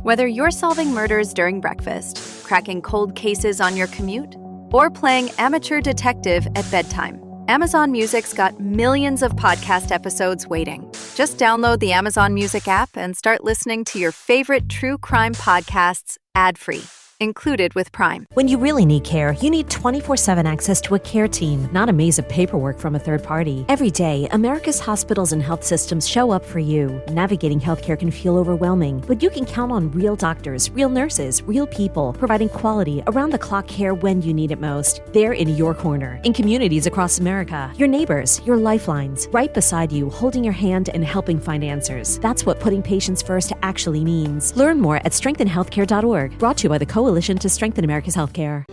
Whether you're solving murders during breakfast, cracking cold cases on your commute, or playing amateur detective at bedtime, Amazon Music's got millions of podcast episodes waiting. Just download the Amazon Music app and start listening to your favorite true crime podcasts ad-free, included with Prime. When you really need care, you need 24/7 access to a care team, not a maze of paperwork from a third party. Every day, America's hospitals and health systems show up for you. Navigating healthcare can feel overwhelming, but you can count on real doctors, real nurses, real people, providing quality, around-the-clock care when you need it most. They're in your corner, in communities across America. Your neighbors, your lifelines, right beside you, holding your hand and helping find answers. That's what putting patients first actually means. Learn more at strengthenhealthcare.org. Brought to you by the Coalition to Strengthen America's Healthcare.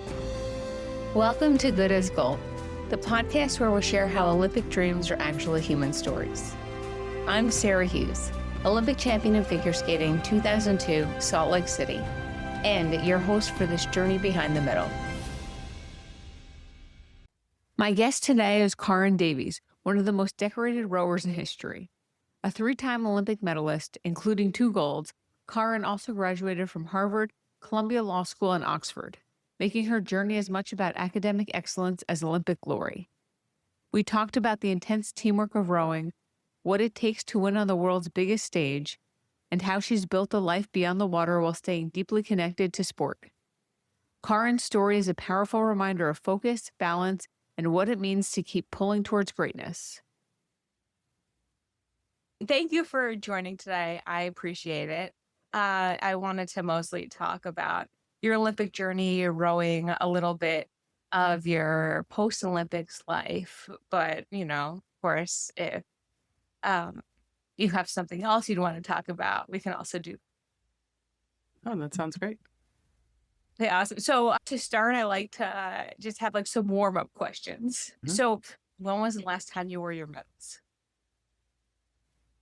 Welcome to Good as Gold, the podcast where we'll share how Olympic dreams are actually human stories. I'm Sarah Hughes, Olympic champion in figure skating 2002 Salt Lake City, and your host for this journey behind the medal. My guest today is Caryn Davies, one of the most decorated rowers in history. A 3-time Olympic medalist, including 2 golds, Caryn also graduated from Harvard, Columbia Law School, and Oxford, making her journey as much about academic excellence as Olympic glory. We talked about the intense teamwork of rowing, what it takes to win on the world's biggest stage, and how she's built a life beyond the water while staying deeply connected to sport. Caryn's story is a powerful reminder of focus, balance, and what it means to keep pulling towards greatness. Thank you for joining today. I appreciate it. I wanted to mostly talk about your Olympic journey, your rowing, a little bit of your post-Olympics life. But, of course, if you have something else you'd want to talk about, we can also do. Oh, that sounds great. Yeah, awesome. So to start, I like to just have some warm-up questions. Mhm. So when was the last time you wore your medals?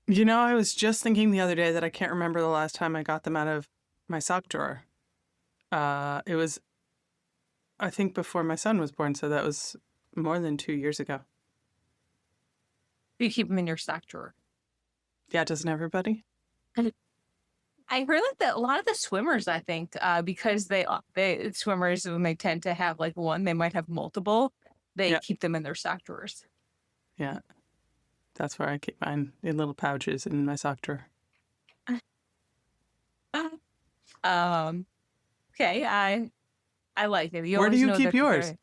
I was just thinking the other day that I can't remember the last time I got them out of my sock drawer. It was, I think, before my son was born, so that was more than 2 years ago. You keep them in your sock drawer? Yeah, doesn't everybody? I heard that a lot of the swimmers, I think, because swimmers, when they tend to have one, they might have multiple, they Yeah. keep them in their sock drawers. Yeah, that's where I keep mine, in little pouches in my sock drawer. Okay, I like it. Where do you keep yours?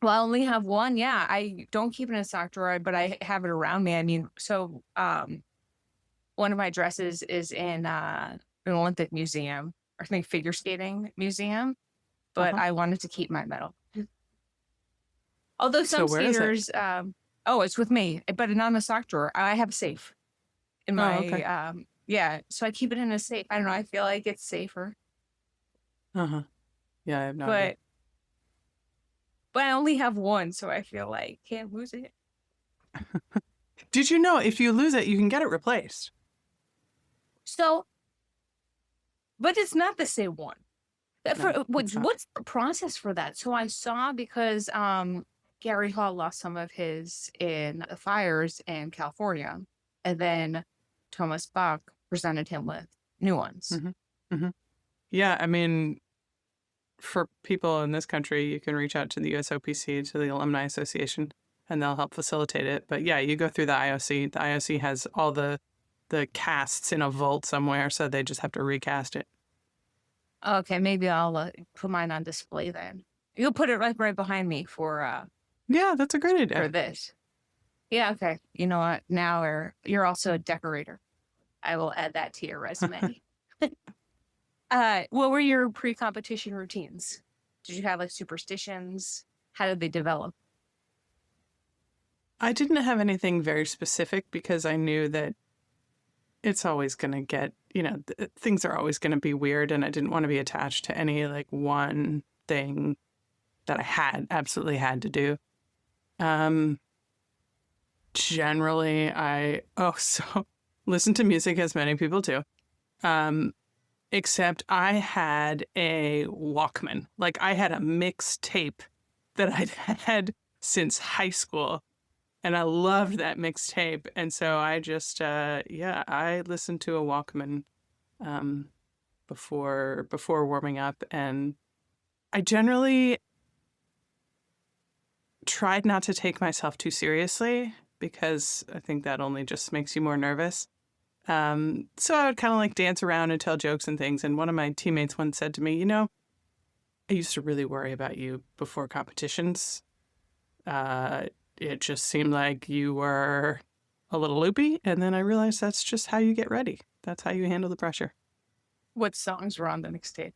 Well, I only have one. Yeah, I don't keep it in a sock drawer, but I have it around me. I mean, so one of my dresses is in an Olympic museum, or I think figure skating museum, but Uh-huh. I wanted to keep my medal. Although some So where is it? skaters, it's with me, but not in a sock drawer. I have a safe in my, okay. yeah, so I keep it in a safe. I don't know. I feel like it's safer, Uh-huh. Yeah, I have no idea. but I only have one, so I feel like can't lose it. Did you know if you lose it, you can get it replaced? So, but it's not the same one. No, it's not. What's the process for that? So I saw because Gary Hall lost some of his in the fires in California, and then Thomas Bach presented him with new ones. Mm-hmm. Mm-hmm. Yeah, I mean, for people in this country, you can reach out to the USOPC, to the Alumni Association, and they'll help facilitate it. But yeah, you go through the IOC. The IOC has all the casts in a vault somewhere, so they just have to recast it. Okay, maybe I'll put mine on display then. You'll put it right behind me for Yeah, that's a great idea. this. Yeah, okay. You know what? Now you're also a decorator. I will add that to your resume. What were your pre-competition routines? Did you have superstitions? How did they develop? I didn't have anything very specific because I knew that it's always going to get, things are always going to be weird, and I didn't want to be attached to any one thing that I absolutely had to do. Generally, I listen to music as many people do. Except I had a Walkman. I had a mixtape that I'd had since high school, and I loved that mixtape. And so I just, I listened to a Walkman before warming up. And I generally tried not to take myself too seriously because I think that only just makes you more nervous. So I would kind of like dance around and tell jokes and things. And one of my teammates once said to me, I used to really worry about you before competitions. It just seemed like you were a little loopy. And then I realized that's just how you get ready. That's how you handle the pressure. What songs were on the mixtape?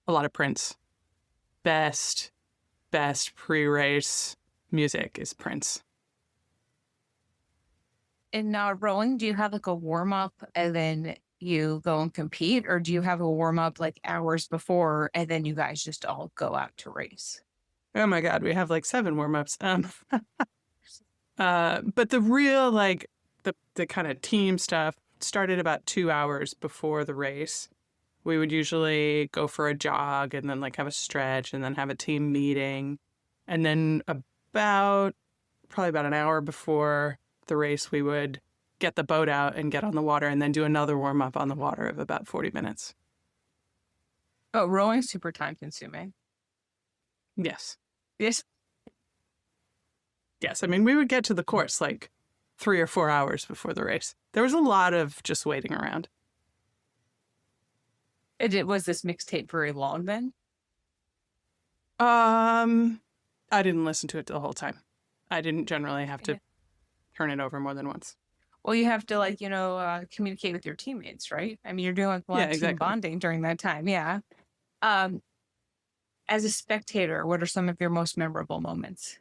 A lot of Prince. Best pre-race music is Prince. In rowing, do you have like a warm up and then you go and compete, or do you have a warm up like hours before and then you guys just all go out to race? Oh my God, we have like 7 warm-ups. But the real like the kind of team stuff started about 2 hours before the race. We would usually go for a jog and then like have a stretch and then have a team meeting. And then probably about an hour before the race, we would get the boat out and get on the water and then do another warm up on the water of about 40 minutes. Oh, rowing's super time consuming. Yes. Yes. Yes. I mean, we would get to the course like 3 or 4 hours before the race. There was a lot of just waiting around. Was this mixtape very long then? I didn't listen to it the whole time. I didn't generally have to turn it over more than once. Well, you have to communicate with your teammates, right? I mean, you're doing a lot of team bonding during that time. Yeah. As a spectator, what are some of your most memorable moments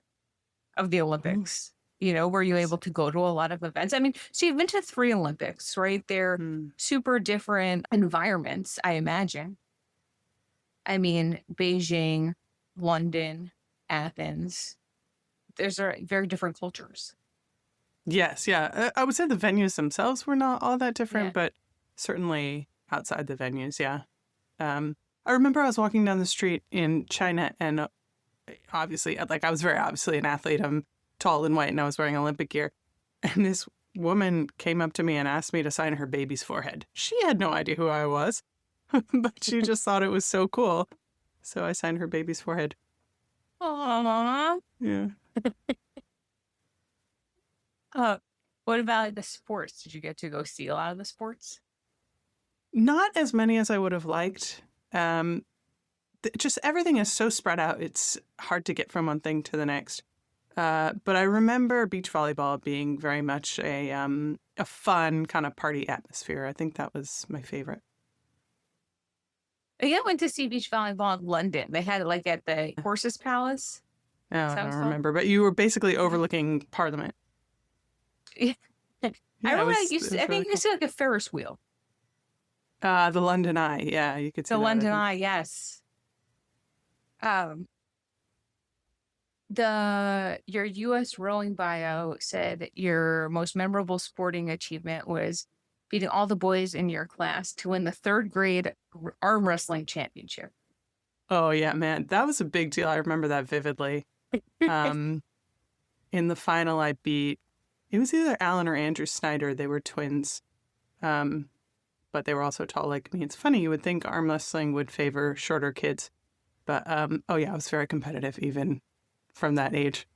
of the Olympics? Were you able to go to a lot of events? I mean, so you've been to 3 Olympics, right? They're super different environments, I imagine. I mean, Beijing, London, Athens. Those are very different cultures. Yes, yeah. I would say the venues themselves were not all that different, but certainly outside the venues, yeah. I remember I was walking down the street in China and obviously, like I was very obviously an athlete. I'm tall and white and I was wearing Olympic gear. And this woman came up to me and asked me to sign her baby's forehead. She had no idea who I was, but she just thought it was so cool. So I signed her baby's forehead. Aww. Yeah. What about the sports? Did you get to go see a lot of the sports? Not as many as I would have liked. Just everything is so spread out. It's hard to get from one thing to the next. But I remember beach volleyball being very much a fun kind of party atmosphere. I think that was my favorite. I went to see beach volleyball in London. They had it like at the Horses Palace. Oh, I don't remember. But you were basically overlooking Parliament. Yeah. I remember I think you see like a Ferris wheel. The London Eye. Yeah, you could see the that, London Eye. Yes. Your U.S. rowing bio said your most memorable sporting achievement was beating all the boys in your class to win the 3rd grade arm wrestling championship. Oh, yeah, man. That was a big deal. I remember that vividly. In the final, I beat, it was either Alan or Andrew Snyder. They were twins, but they were also tall like me. It's funny. You would think arm wrestling would favor shorter kids. But, oh, yeah, I was very competitive even from that age.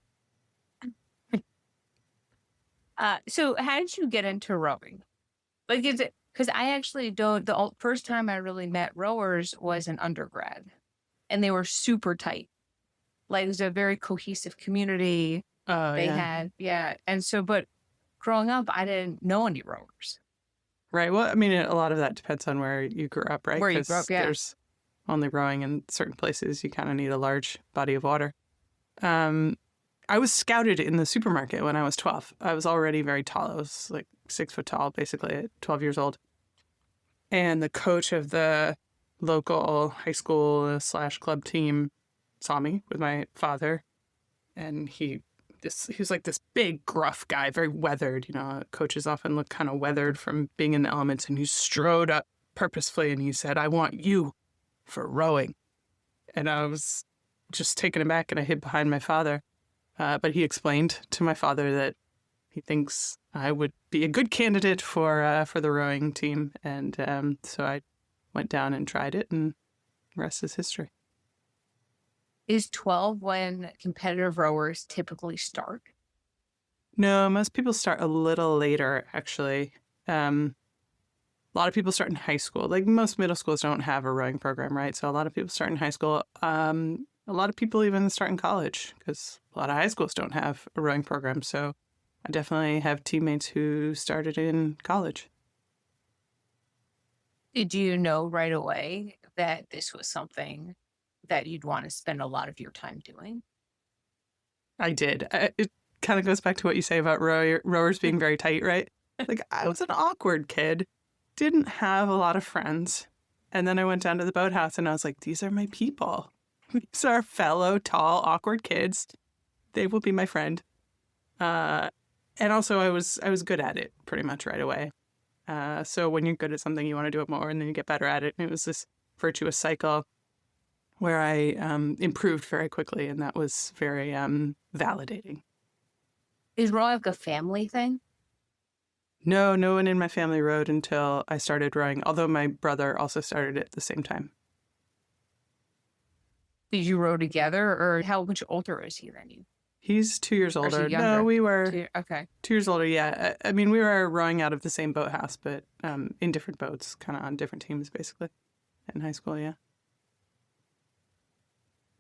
So how did you get into rowing? Like, is it, because I actually don't, the first time I really met rowers was in undergrad and they were super tight. Like it was a very cohesive community. They had. And so, but growing up, I didn't know any rowers. Right. Well, I mean, a lot of that depends on where you grew up, right? Where you grew up, yeah. There's only rowing in certain places. You kind of need a large body of water. I was scouted in the supermarket when I was 12. I was already very tall. I was like 6 foot tall, basically, at 12 years old. And the coach of the local high school / club team saw me with my father. And he was like this big, gruff guy, very weathered. Coaches often look kind of weathered from being in the elements. And he strode up purposefully and he said, "I want you for rowing." And I was just taken aback and I hid behind my father. But he explained to my father that he thinks I would be a good candidate for the rowing team. And so I went down and tried it, and the rest is history. Is 12 when competitive rowers typically start? No, most people start a little later, actually. A lot of people start in high school. Like most middle schools don't have a rowing program, right? So a lot of people start in high school. A lot of people even start in college because a lot of high schools don't have a rowing program. So I definitely have teammates who started in college. Did you know right away that this was something that you'd want to spend a lot of your time doing? I did. It kind of goes back to what you say about rowers being very tight, right? Like I was an awkward kid, didn't have a lot of friends. And then I went down to the boathouse and I was like, these are my people. These are fellow, tall, awkward kids. They will be my friend. And also I was good at it pretty much right away. So when you're good at something, you want to do it more and then you get better at it. And it was this virtuous cycle where I improved very quickly. And that was very validating. Is rowing like a family thing? No, no one in my family rowed until I started rowing, although my brother also started at the same time. Did you row together, or how much older is he than you? He's 2 years Or is he older. younger? No, we were Okay. 2 years older, yeah. I mean, we were rowing out of the same boathouse, but in different boats, kind of on different teams, basically, in high school, yeah.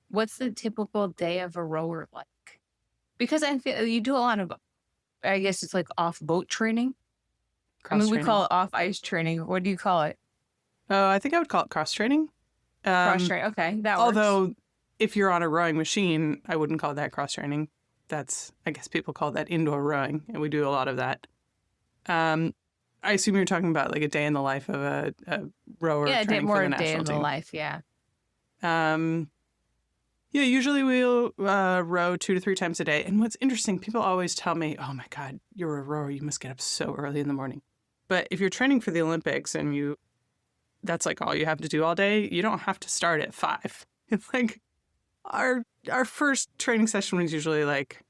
What's the typical day of a rower like? Because I feel you do a lot of, I guess it's like off boat training. I mean, we call it off ice training. What do you call it? Oh, I think I would call it cross training. Cross training. Okay, that works. Although, if you're on a rowing machine, I wouldn't call that cross training. That's, I guess people call that indoor rowing, and we do a lot of that. I assume you're talking about like a day in the life of a rower training for the national team. Yeah, day in the life, yeah. Yeah, usually we'll row 2 to 3 times a day. And what's interesting, people always tell me, oh my God, you're a rower, you must get up so early in the morning. But if you're training for the Olympics and that's like all you have to do all day, you don't have to start at 5. It's like our first training session was usually like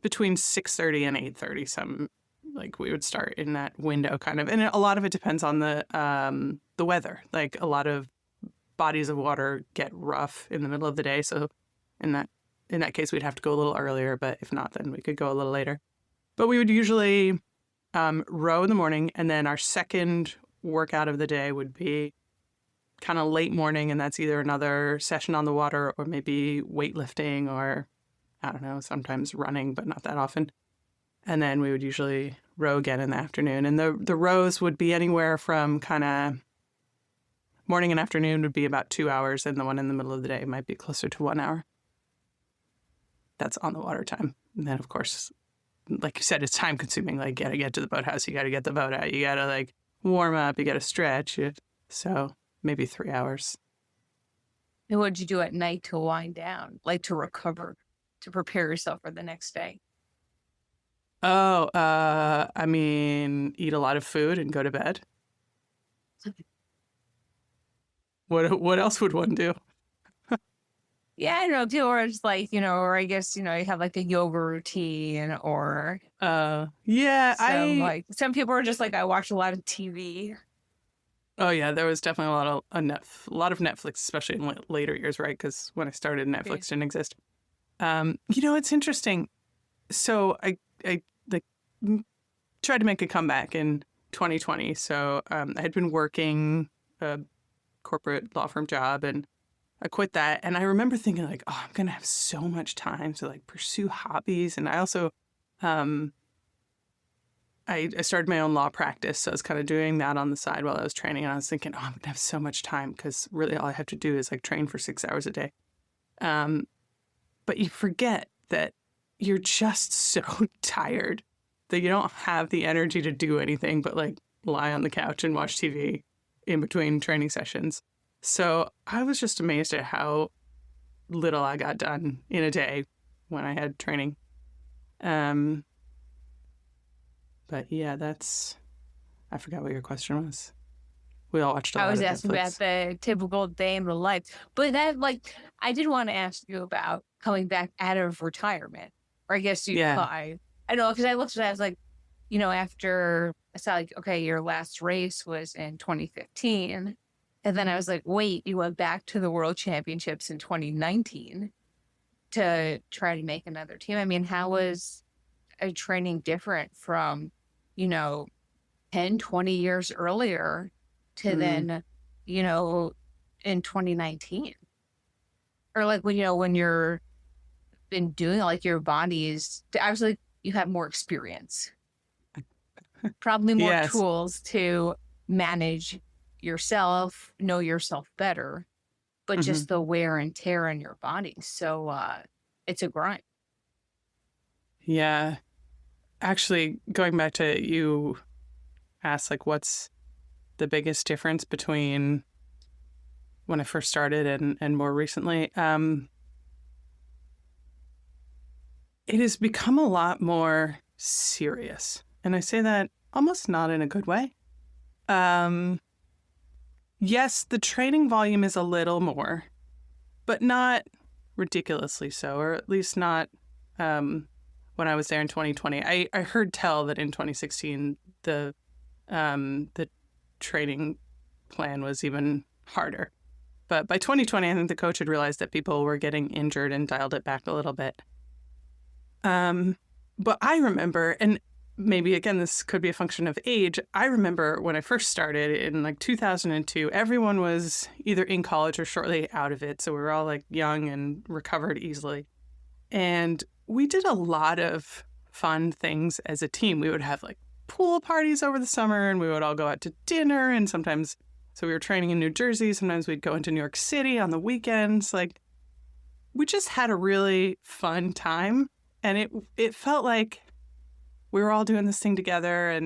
between 6:30 and 8:30. Like we would start in that window kind of. And a lot of it depends on the weather. Like a lot of bodies of water get rough in the middle of the day. So in that case, we'd have to go a little earlier. But if not, then we could go a little later. But we would usually row in the morning. And then our second workout of the day would be kind of late morning. And that's either another session on the water or maybe weightlifting or, I don't know, sometimes running, but not that often. And then we would usually row again in the afternoon. And the rows would be anywhere from kind of morning and afternoon would be about 2 hours, and the one in the middle of the day might be closer to 1 hour. That's on the water time. And then, of course, like you said, it's time consuming. Like, you got to get to the boathouse. You got to get the boat out. You got to, like, warm up. You got to stretch. So maybe 3 hours. And what did you do at night to wind down, like to recover, to prepare yourself for the next day? Oh, I mean, eat a lot of food and go to bed. What else would one do? Yeah, I don't know, too. Or it's like, or I guess, you have like the yoga routine or. Yeah, some people are just like, I watch a lot of TV. Oh, yeah, there was definitely a lot of Netflix, especially in later years, right? Because when I started, Netflix didn't exist. It's interesting. So I like tried to make a comeback in 2020. So I had been working a corporate law firm job and I quit that. And I remember thinking like, oh, I'm going to have so much time to like pursue hobbies. And I also, I started my own law practice. So I was kind of doing that on the side while I was training. And I was thinking, oh, I'm going to have so much time because really all I have to do is like train for 6 hours a day. But you forget that you're just so tired that you don't have the energy to do anything but like lie on the couch and watch TV in between training sessions. So I was just amazed at how little I got done in a day when I had training. But yeah, I forgot what your question was. We all watched a lot of Netflix. I was asking about the typical day in the life. But I did want to ask you about coming back out of retirement. Or I guess I know, because I looked at it, I was like, after saw like, okay, your last race was in 2015. And then I was like, wait, you went back to the World Championships in 2019 to try to make another team. I mean, how was a training different from, 10, 20 years earlier to then, in 2019? Or like when you're been doing like your body's obviously you have more experience, probably more Yes. tools to manage yourself, know yourself better, but just the wear and tear in your body. So it's a grind. Yeah. Actually, going back to you asked, like, what's the biggest difference between when I first started and more recently? It has become a lot more serious. And I say that almost not in a good way. Yes, the training volume is a little more, but not ridiculously so, or at least not when I was there in 2020. I heard tell that in 2016 the training plan was even harder. But by 2020, I think the coach had realized that people were getting injured and dialed it back a little bit. But I remember, and maybe again, this could be a function of age. I remember when I first started in like 2002, everyone was either in college or shortly out of it. So we were all like young and recovered easily. And we did a lot of fun things as a team. We would have like pool parties over the summer and we would all go out to dinner. And sometimes, so we were training in New Jersey. Sometimes we'd go into New York City on the weekends. Like we just had a really fun time. And it felt like we were all doing this thing together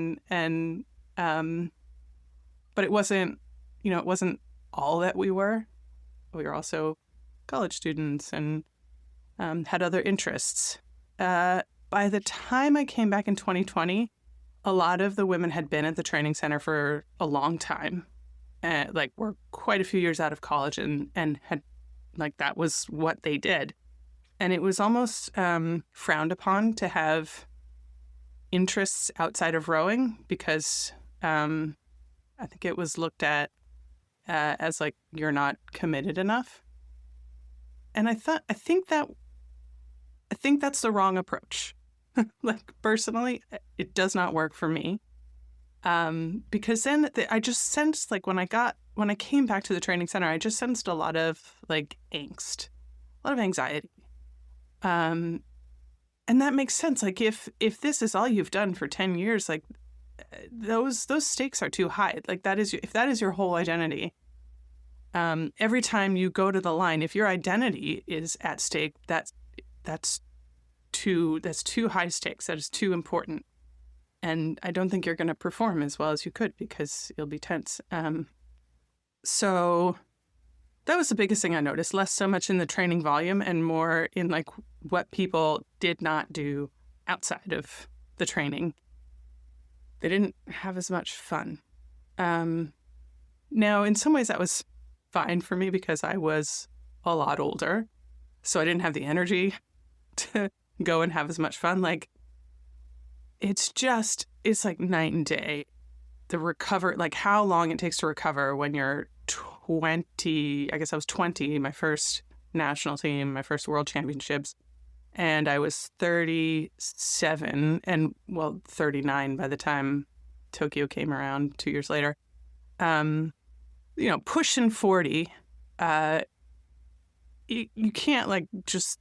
but it wasn't, it wasn't all that we were. We were also college students and had other interests. By the time I came back in 2020, a lot of the women had been at the training center for a long time. Like were quite a few years out of college and had like that was what they did. And it was almost frowned upon to have interests outside of rowing because I think it was looked at as like you're not committed enough. And I think that's the wrong approach. Like personally, it does not work for me. Because then I just sensed like when I came back to the training center, I just sensed a lot of like angst, a lot of anxiety. And that makes sense. Like if this is all you've done for 10 years, like those stakes are too high. Like if that is your whole identity, every time you go to the line, if your identity is at stake, that's too high stakes. That is too important. And I don't think you're going to perform as well as you could because you'll be tense. So that was the biggest thing I noticed, less so much in the training volume and more in like what people did not do outside of the training. They didn't have as much fun. Now, in some ways that was fine for me because I was a lot older. So I didn't have the energy to go and have as much fun. Like it's like night and day. Like how long it takes to recover when you're 20, I guess I was 20, my first national team, my first world championships. And I was 37 and 39 by the time Tokyo came around 2 years later. Pushing 40, you can't like just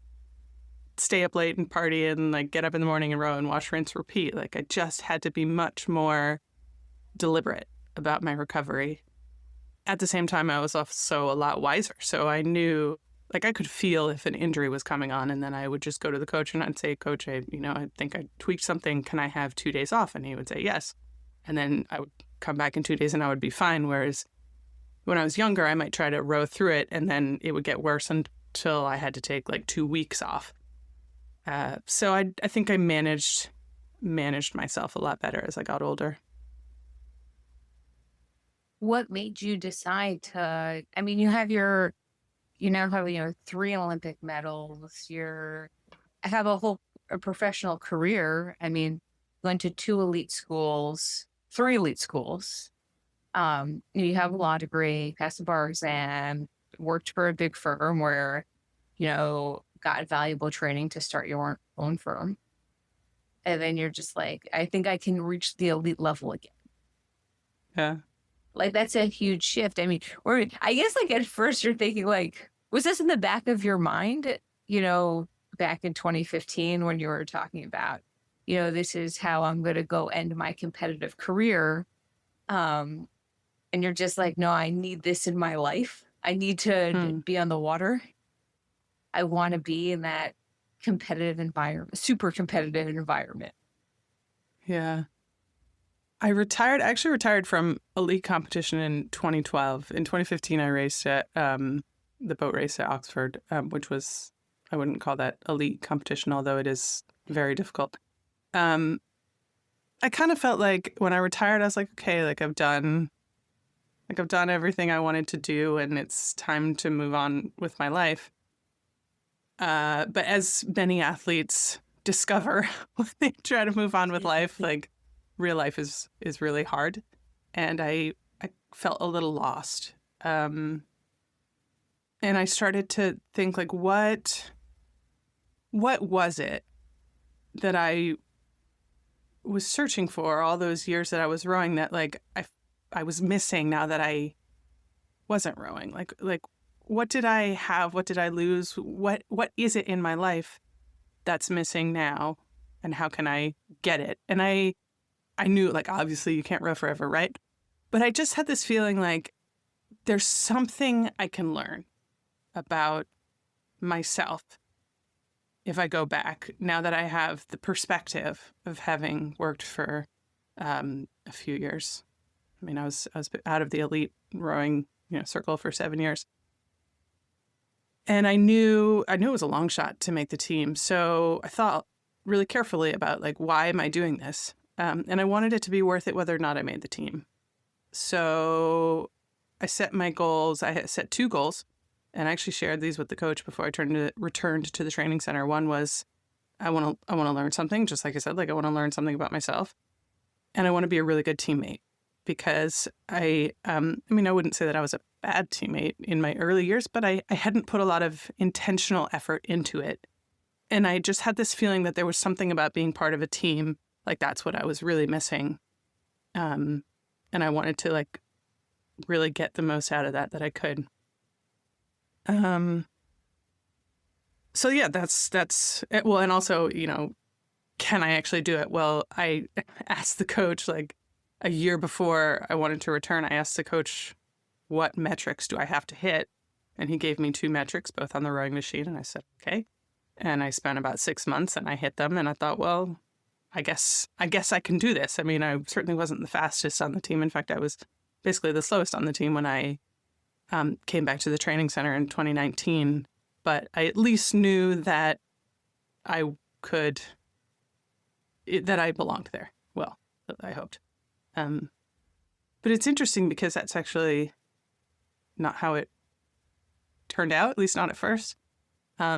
stay up late and party and like get up in the morning and row and wash, rinse, repeat. Like I just had to be much more deliberate about my recovery. At the same time, I was also a lot wiser. So I knew, like I could feel if an injury was coming on, and then I would just go to the coach and I'd say, Coach, I think I tweaked something. Can I have 2 days off? And he would say yes. And then I would come back in 2 days and I would be fine. Whereas when I was younger, I might try to row through it and then it would get worse until I had to take like 2 weeks off. So I think I managed myself a lot better as I got older. What made you decide to, I mean, you now have 3 Olympic medals, I have a professional career. I mean, went to 2 elite schools, three elite schools. You have a law degree, passed the bar exam, worked for a big firm where, got valuable training to start your own firm. And then you're just like, I think I can reach the elite level again. Yeah. Like, that's a huge shift. I mean, or I guess like at first you're thinking like, was this in the back of your mind, back in 2015 when you were talking about, this is how I'm going to go end my competitive career. And you're just like, no, I need this in my life. I need to be on the water. I want to be in that competitive environment, super competitive environment. Yeah. I actually retired from elite competition in 2012. In 2015, I raced at the boat race at Oxford, which was, I wouldn't call that elite competition, although it is very difficult. I kind of felt like when I retired, I was like, okay, I've done everything I wanted to do, and it's time to move on with my life. But as many athletes discover when they try to move on with life, like real life is really hard. And I felt a little lost. And I started to think like, what was it that I was searching for all those years that I was rowing that like I was missing now that I wasn't rowing? Like what did I have? What did I lose? What is it in my life that's missing now? And how can I get it? And I knew, like, obviously you can't row forever, right? But I just had this feeling like there's something I can learn about myself if I go back, now that I have the perspective of having worked for a few years. I mean, I was out of the elite rowing circle for 7 years. And I knew it was a long shot to make the team. So I thought really carefully about, like, why am I doing this? And I wanted it to be worth it whether or not I made the team. So I set my goals. I had set 2 goals, and I actually shared these with the coach before I returned to the training center. One was I want to learn something, just like I said, like I want to learn something about myself. And I want to be a really good teammate, because I wouldn't say that I was a bad teammate in my early years, but I hadn't put a lot of intentional effort into it. And I just had this feeling that there was something about being part of a team, like that's what I was really missing. And I wanted to, like, really get the most out of that I could. So yeah, that's it. Well, and also, can I actually do it? Well, I asked the coach, like, a year before I wanted to return, I asked the coach, what metrics do I have to hit? And he gave me 2 metrics, both on the rowing machine. And I said, okay. And I spent about 6 months and I hit them. And I thought, well, I guess I can do this. I mean, I certainly wasn't the fastest on the team. In fact, I was basically the slowest on the team when I came back to the training center in 2019. But I at least knew that I belonged there. Well, I hoped. But it's interesting because that's actually not how it turned out, at least not at first. So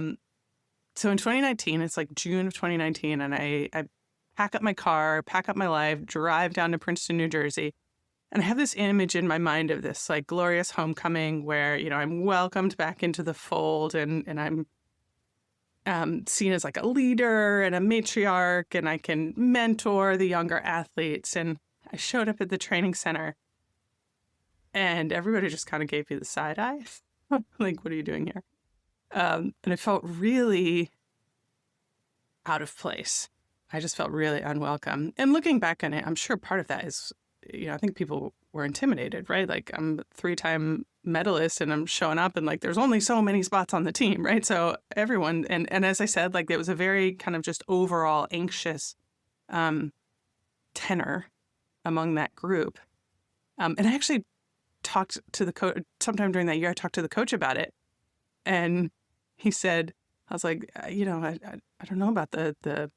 in 2019, it's like June of 2019, and I pack up my car, pack up my life, drive down to Princeton, New Jersey. And I have this image in my mind of this, like, glorious homecoming where, I'm welcomed back into the fold, and I'm seen as like a leader and a matriarch, and I can mentor the younger athletes. And I showed up at the training center, and everybody just kind of gave me the side eye. Like, what are you doing here? And it felt really out of place. I just felt really unwelcome. And looking back on it, I'm sure part of that is, I think people were intimidated, right? Like, I'm a 3-time medalist and I'm showing up and, like, there's only so many spots on the team, right? So everyone, and as I said, like, there was a very kind of just overall anxious tenor among that group. And I actually talked to the coach sometime during that year. I talked to the coach about it, and he said, I was like, I don't know about the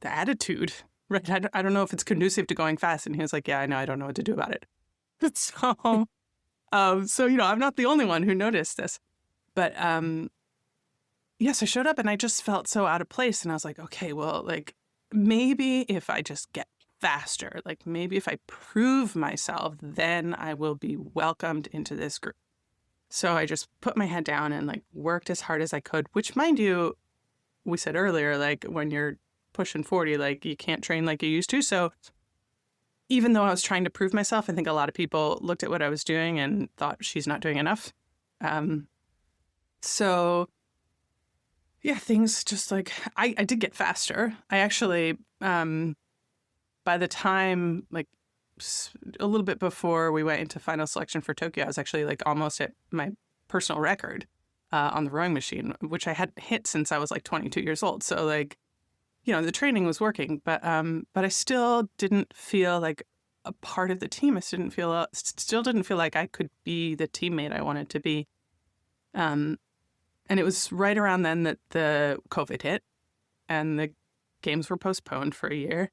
attitude, right? I don't know if it's conducive to going fast. And he was like, yeah, I know. I don't know what to do about it. So, I'm not the only one who noticed this. But yes, I showed up and I just felt so out of place. And I was like, okay, well, like, maybe if I just get faster. Like maybe if I prove myself, then I will be welcomed into this group. So I just put my head down and like worked as hard as I could, which mind you, we said earlier, like when you're pushing 40, like you can't train like you used to. So even though I was trying to prove myself, I think a lot of people looked at what I was doing and thought she's not doing enough. So yeah, things just like, I did get faster. I actually, by the time, like a little bit before we went into final selection for Tokyo, I was actually like almost at my personal record on the rowing machine, which I hadn't hit since I was like 22 years old. So like, you know, the training was working, but I still didn't feel like a part of the team. I still didn't feel like I could be the teammate I wanted to be. And it was right around then that the COVID hit and the games were postponed for a year.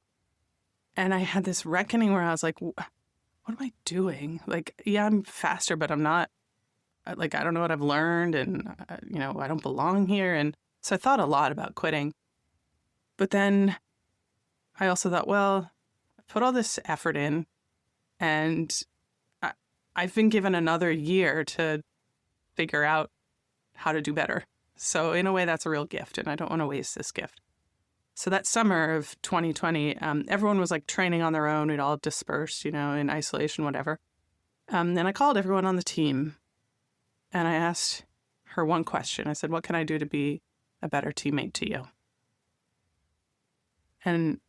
And I had this reckoning where I was like, what am I doing? Like, yeah, I'm faster, but I'm not, like, I don't know what I've learned and, you know, I don't belong here. And so I thought a lot about quitting. But then I also thought, well, I put all this effort in and I've been given another year to figure out how to do better. So in a way, that's a real gift, and I don't want to waste this gift. So that summer of 2020, everyone was like training on their own. We'd all dispersed, you know, in isolation, whatever. And I called everyone on the team and I asked her one question. I said, what can I do to be a better teammate to you? And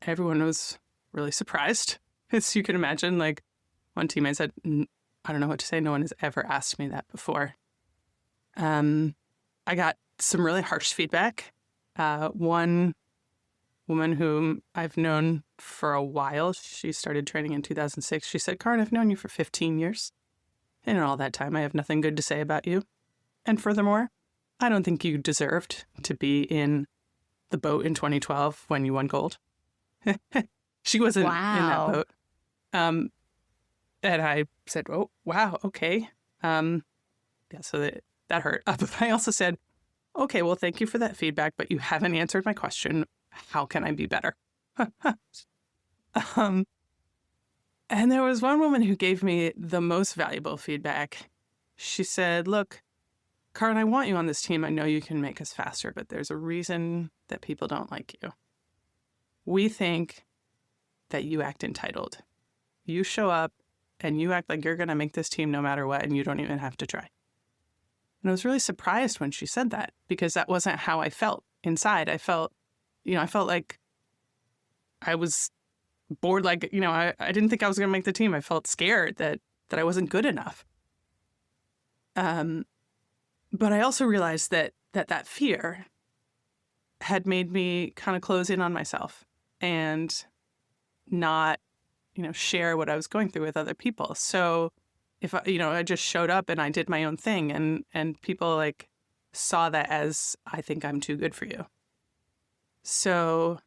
everyone was really surprised. As you can imagine, like one teammate said, I don't know what to say. No one has ever asked me that before. I got some really harsh feedback. One woman whom I've known for a while, she started training in 2006. She said, Caryn, I've known you for 15 years. And in all that time, I have nothing good to say about you. And furthermore, I don't think you deserved to be in the boat in 2012 when you won gold. She wasn't in that boat. And I said, oh, wow, okay. Yeah, so that hurt. But I also said, okay, well, thank you for that feedback, but you haven't answered my question. How can I be better? And there was one woman who gave me the most valuable feedback. She said, look, Caryn, I want you on this team. I know you can make us faster, but there's a reason that people don't like you. We think that you act entitled. You show up and you act like you're going to make this team no matter what, and you don't even have to try. And I was really surprised when she said that, because that wasn't how I felt inside. I felt like I was bored. Like, you know, I didn't think I was going to make the team. I felt scared that I wasn't good enough. But I also realized that fear had made me kind of close in on myself and not, you know, share what I was going through with other people. So if I just showed up and I did my own thing, and people like saw that as, I think I'm too good for you. So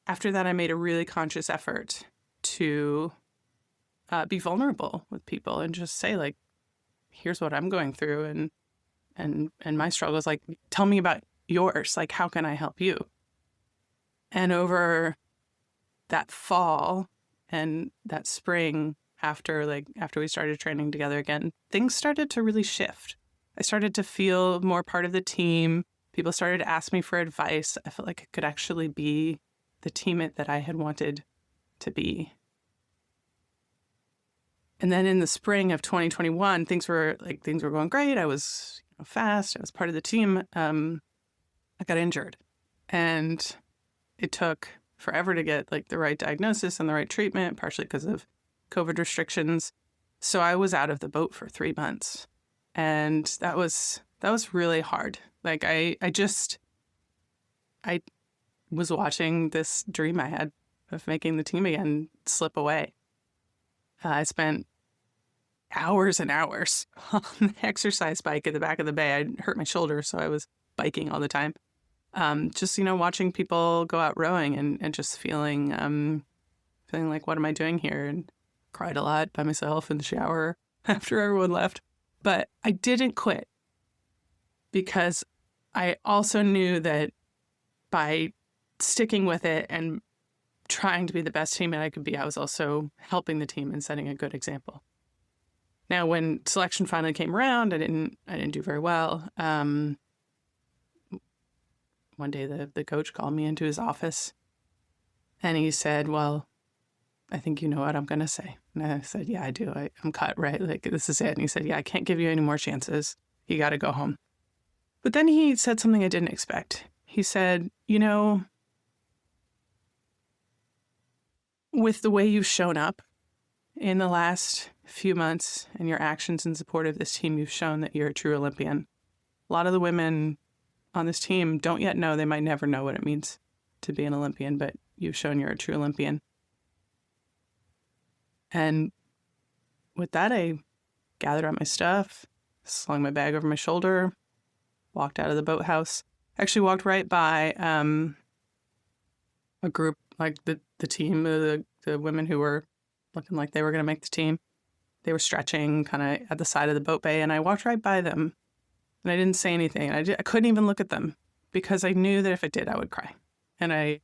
after that, I made a really conscious effort to be vulnerable with people and just say, like, here's what I'm going through and my struggles. Like, tell me about yours. Like, how can I help you? And over that fall and that spring, after we started training together again, things started to really shift. I started to feel more part of the team. People started to ask me for advice. I felt like I could actually be the teammate that I had wanted to be. And then in the spring of 2021, things were going great. I was fast. I was part of the team. I got injured, and it took forever to get like the right diagnosis and the right treatment, partially because of COVID restrictions. So I was out of the boat for 3 months, and that was really hard. Like I was watching this dream I had of making the team again slip away. I spent hours and hours on the exercise bike at the back of the bay. I hurt my shoulder, so I was biking all the time. Just, watching people go out rowing and just feeling like, what am I doing here? And cried a lot by myself in the shower after everyone left. But I didn't quit, because I also knew that by sticking with it and trying to be the best teammate I could be, I was also helping the team and setting a good example. Now, when selection finally came around, I didn't do very well. One day, the coach called me into his office, and he said, "Well, I think you know what I'm going to say." And I said, "Yeah, I do. I'm cut, right? Like, this is it." And he said, "Yeah, I can't give you any more chances. You got to go home." But then he said something I didn't expect. He said, with the way you've shown up in the last few months and your actions in support of this team, you've shown that you're a true Olympian. A lot of the women on this team don't yet know, they might never know what it means to be an Olympian, but you've shown you're a true Olympian. And with that, I gathered up my stuff, slung my bag over my shoulder, walked out of the boathouse. Actually walked right by a group, like the team, the women who were looking like they were going to make the team. They were stretching kind of at the side of the boat bay, and I walked right by them, and I didn't say anything. I couldn't even look at them because I knew that if I did, I would cry, and I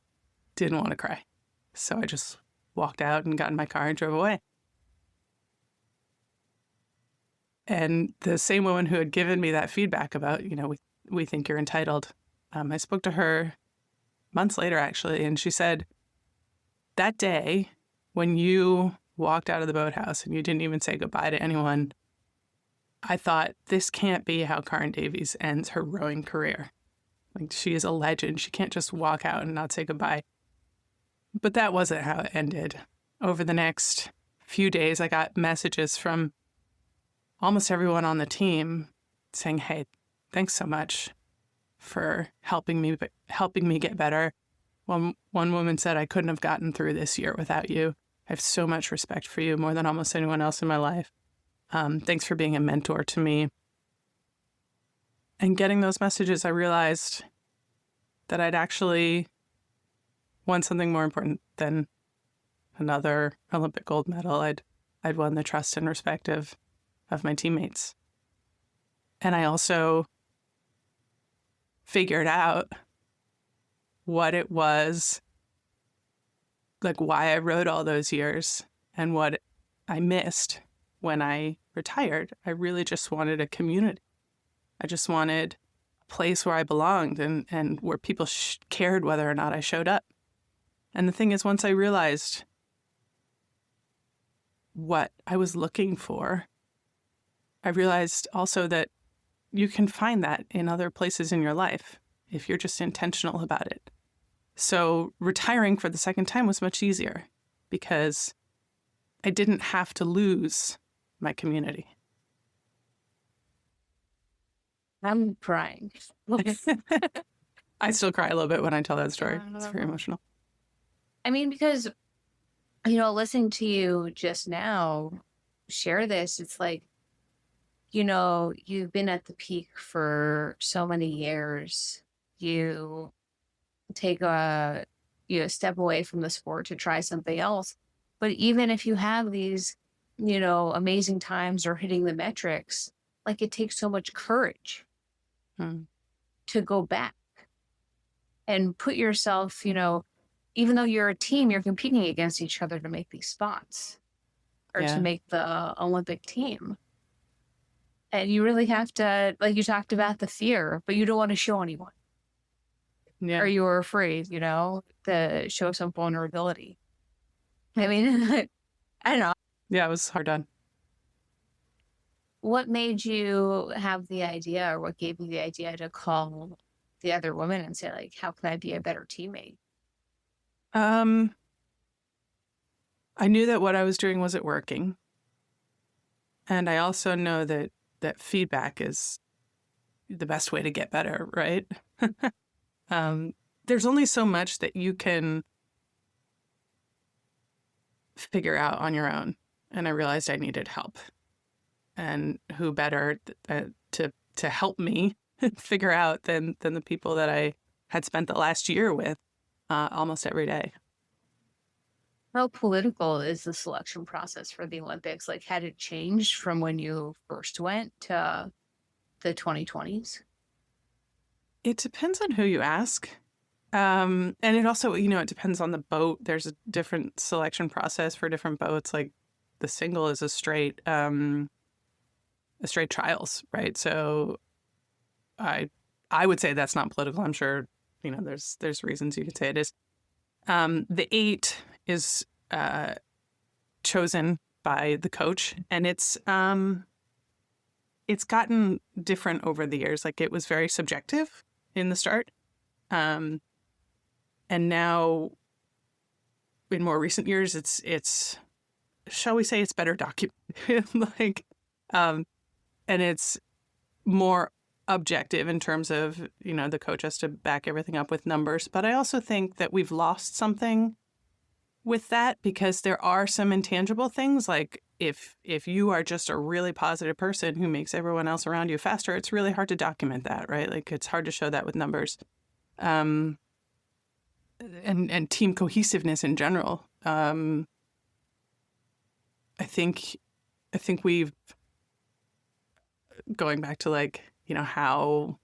didn't want to cry. So I just walked out and got in my car and drove away. And the same woman who had given me that feedback about, we think you're entitled, I spoke to her months later, actually, and she said, that day when you walked out of the boathouse and you didn't even say goodbye to anyone, I thought, this can't be how Caryn Davies ends her rowing career. Like, she is a legend. She can't just walk out and not say goodbye. But that wasn't how it ended. Over the next few days, I got messages from almost everyone on the team saying, "Hey, thanks so much for helping me get better." One woman said, "I couldn't have gotten through this year without you. I have so much respect for you, more than almost anyone else in my life. Thanks for being a mentor to me." And getting those messages, I realized that I'd actually won something more important than another Olympic gold medal. I'd won the trust and respect of my teammates. And I also figured out what it was, like why I rowed all those years and what I missed when I retired. I really just wanted a community. I just wanted a place where I belonged and where people cared whether or not I showed up. And the thing is, once I realized what I was looking for, I realized also that you can find that in other places in your life if you're just intentional about it. So retiring for the second time was much easier because I didn't have to lose my community. I'm crying. I still cry a little bit when I tell that story. It's very emotional. I mean, because, listening to you just now share this, it's like, you've been at the peak for so many years. You take a step away from the sport to try something else. But even if you have these, amazing times or hitting the metrics, like it takes so much courage to go back and put yourself, even though you're a team, you're competing against each other to make these spots or to make the Olympic team. And you really have to, like you talked about the fear, but you don't want to show anyone. Yeah. Or you're afraid, to show some vulnerability. I mean, I don't know. Yeah, it was hard done. What made you have the idea, or what gave you the idea to call the other women and say, like, how can I be a better teammate? I knew that what I was doing wasn't working. And I also know that feedback is the best way to get better, right? There's only so much that you can figure out on your own. And I realized I needed help. And who better to help me figure out than the people that I had spent the last year with almost every day. How political is the selection process for the Olympics? Like, had it changed from when you first went to the 2020s? It depends on who you ask. And it also, it depends on the boat. There's a different selection process for different boats. Like the single is a straight trials, right? So I would say that's not political. I'm sure, there's reasons you could say it is. The 8 is chosen by the coach, and it's gotten different over the years. Like it was very subjective in the start. And now in more recent years, it's shall we say it's better documented, and it's more objective in terms of, the coach has to back everything up with numbers. But I also think that we've lost something with that, because there are some intangible things, like if you are just a really positive person who makes everyone else around you faster, it's really hard to document that, right? Like it's hard to show that with numbers. And team cohesiveness in general. I think we've, going back to how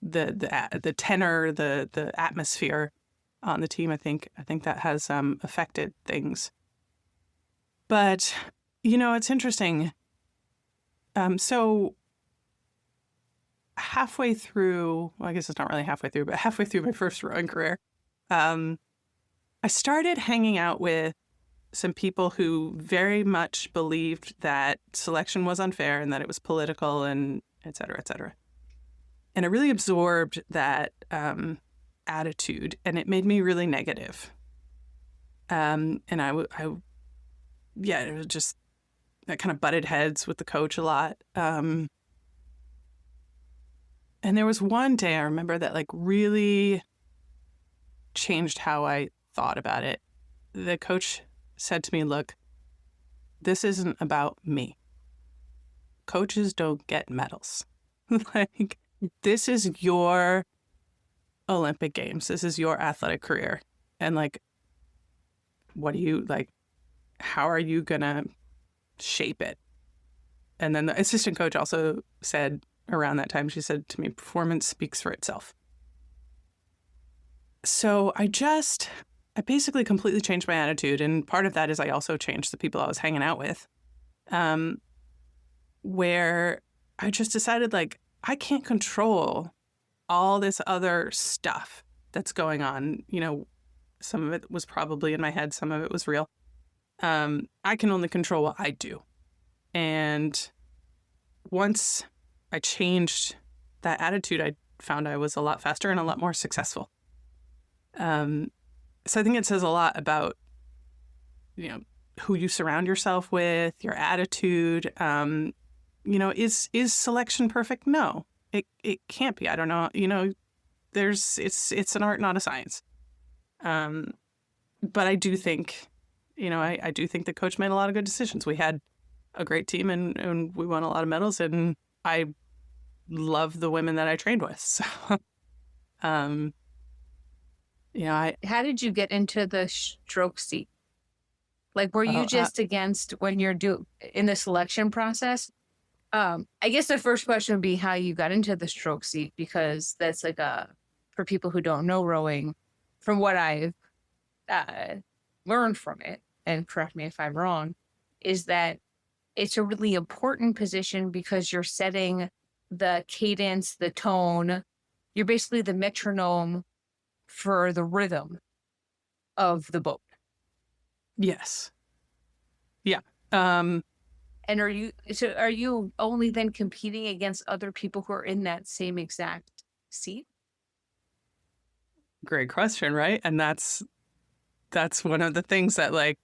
the tenor, the atmosphere on the team, I think that has affected things. But it's interesting. So halfway through, well, I guess it's not really halfway through, but halfway through my first rowing career, I started hanging out with some people who very much believed that selection was unfair and that it was political and et cetera, et cetera. And I really absorbed that attitude, and it made me really negative. And it was just, I kind of butted heads with the coach a lot. And there was one day I remember that really changed how I thought about it. The coach said to me, "Look, this isn't about me. Coaches don't get medals. This is your Olympic Games. This is your athletic career. And what do you how are you gonna shape it?" And then the assistant coach also said around that time, she said to me, "Performance speaks for itself." So I basically completely changed my attitude. And part of that is I also changed the people I was hanging out with, where I just decided I can't control all this other stuff that's going on. Some of it was probably in my head. Some of it was real. I can only control what I do. And once I changed that attitude, I found I was a lot faster and a lot more successful. So I think it says a lot about, who you surround yourself with, your attitude. Is selection perfect? No, it can't be. I don't know. It's an art, not a science. But I do think, I do think the coach made a lot of good decisions. We had a great team and we won a lot of medals, and I love the women that I trained with. So, How did you get into the stroke seat? Were you just against when you're in the selection process? I guess the first question would be how you got into the stroke seat, because that's for people who don't know rowing, from what I've learned from it, and correct me if I'm wrong, is that it's a really important position because you're setting the cadence, the tone. You're basically the metronome for the rhythm of the boat. Yes. Yeah. And are you only then competing against other people who are in that same exact seat? Great question, right? And that's one of the things that I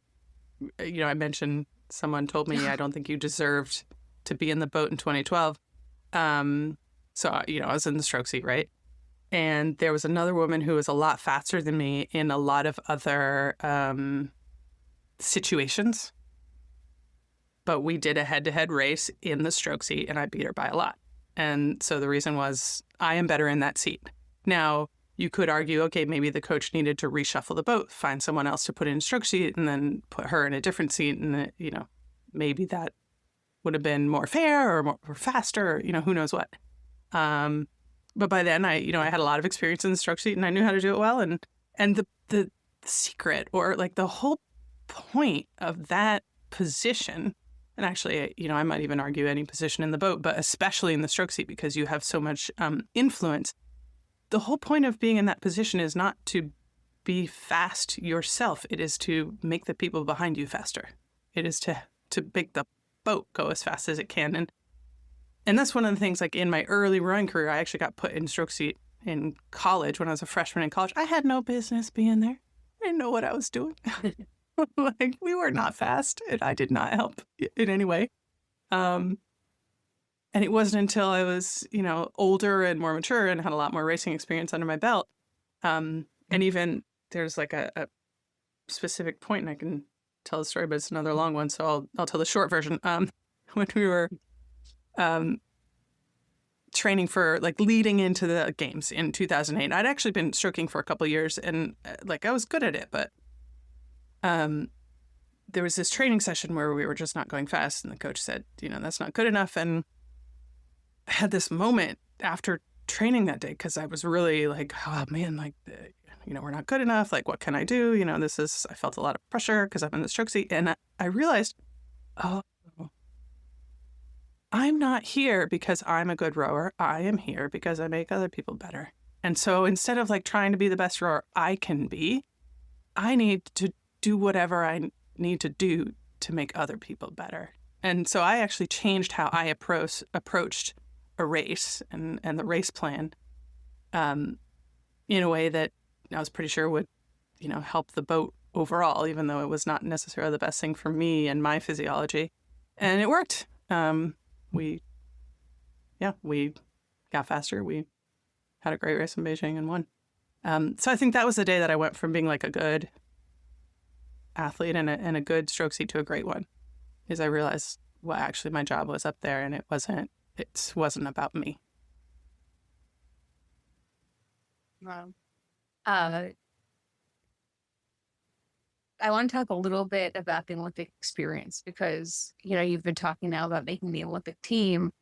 mentioned, someone told me, "I don't think you deserved to be in the boat in 2012." So, I was in the stroke seat, right? And there was another woman who was a lot faster than me in a lot of other situations. But we did a head-to-head race in the stroke seat, and I beat her by a lot. And so the reason was I am better in that seat. Now, you could argue, okay, maybe the coach needed to reshuffle the boat, find someone else to put in a stroke seat, and then put her in a different seat. And, maybe that would have been more fair or more faster, who knows what. But by then I had a lot of experience in the stroke seat and I knew how to do it well. And the secret, or like the whole point of that position, and actually, I might even argue any position in the boat, but especially in the stroke seat because you have so much influence. The whole point of being in that position is not to be fast yourself. It is to make the people behind you faster. It is to make the boat go as fast as it can. And that's one of the things, like in my early rowing career, I actually got put in stroke seat in college when I was a freshman in college. I had no business being there. I didn't know what I was doing. Like, we were not fast, and I did not help in any way. And it wasn't until I was, older and more mature and had a lot more racing experience under my belt. And even there's like a specific point, and I can tell the story, but it's another long one, so I'll tell the short version. When we were training for, like, leading into the games in 2008, I'd actually been stroking for a couple of years, and I was good at it, but there was this training session where we were just not going fast, and the coach said, that's not good enough. And I had this moment after training that day because I was really like, oh man, like, we're not good enough. Like, what can I do? I felt a lot of pressure because I'm in the stroke seat. And I realized, oh, I'm not here because I'm a good rower. I am here because I make other people better. And so instead of like trying to be the best rower I can be, I need to do whatever I need to do to make other people better. And so I actually changed how I approached a race and the race plan in a way that I was pretty sure would, help the boat overall, even though it was not necessarily the best thing for me and my physiology. And it worked. We got faster. We had a great race in Beijing and won. So I think that was the day that I went from being like a good athlete and a good stroke seat to a great one, is I realized, well, actually my job was up there and it wasn't about me. Wow. I want to talk a little bit about the Olympic experience because, you've been talking now about making the Olympic team,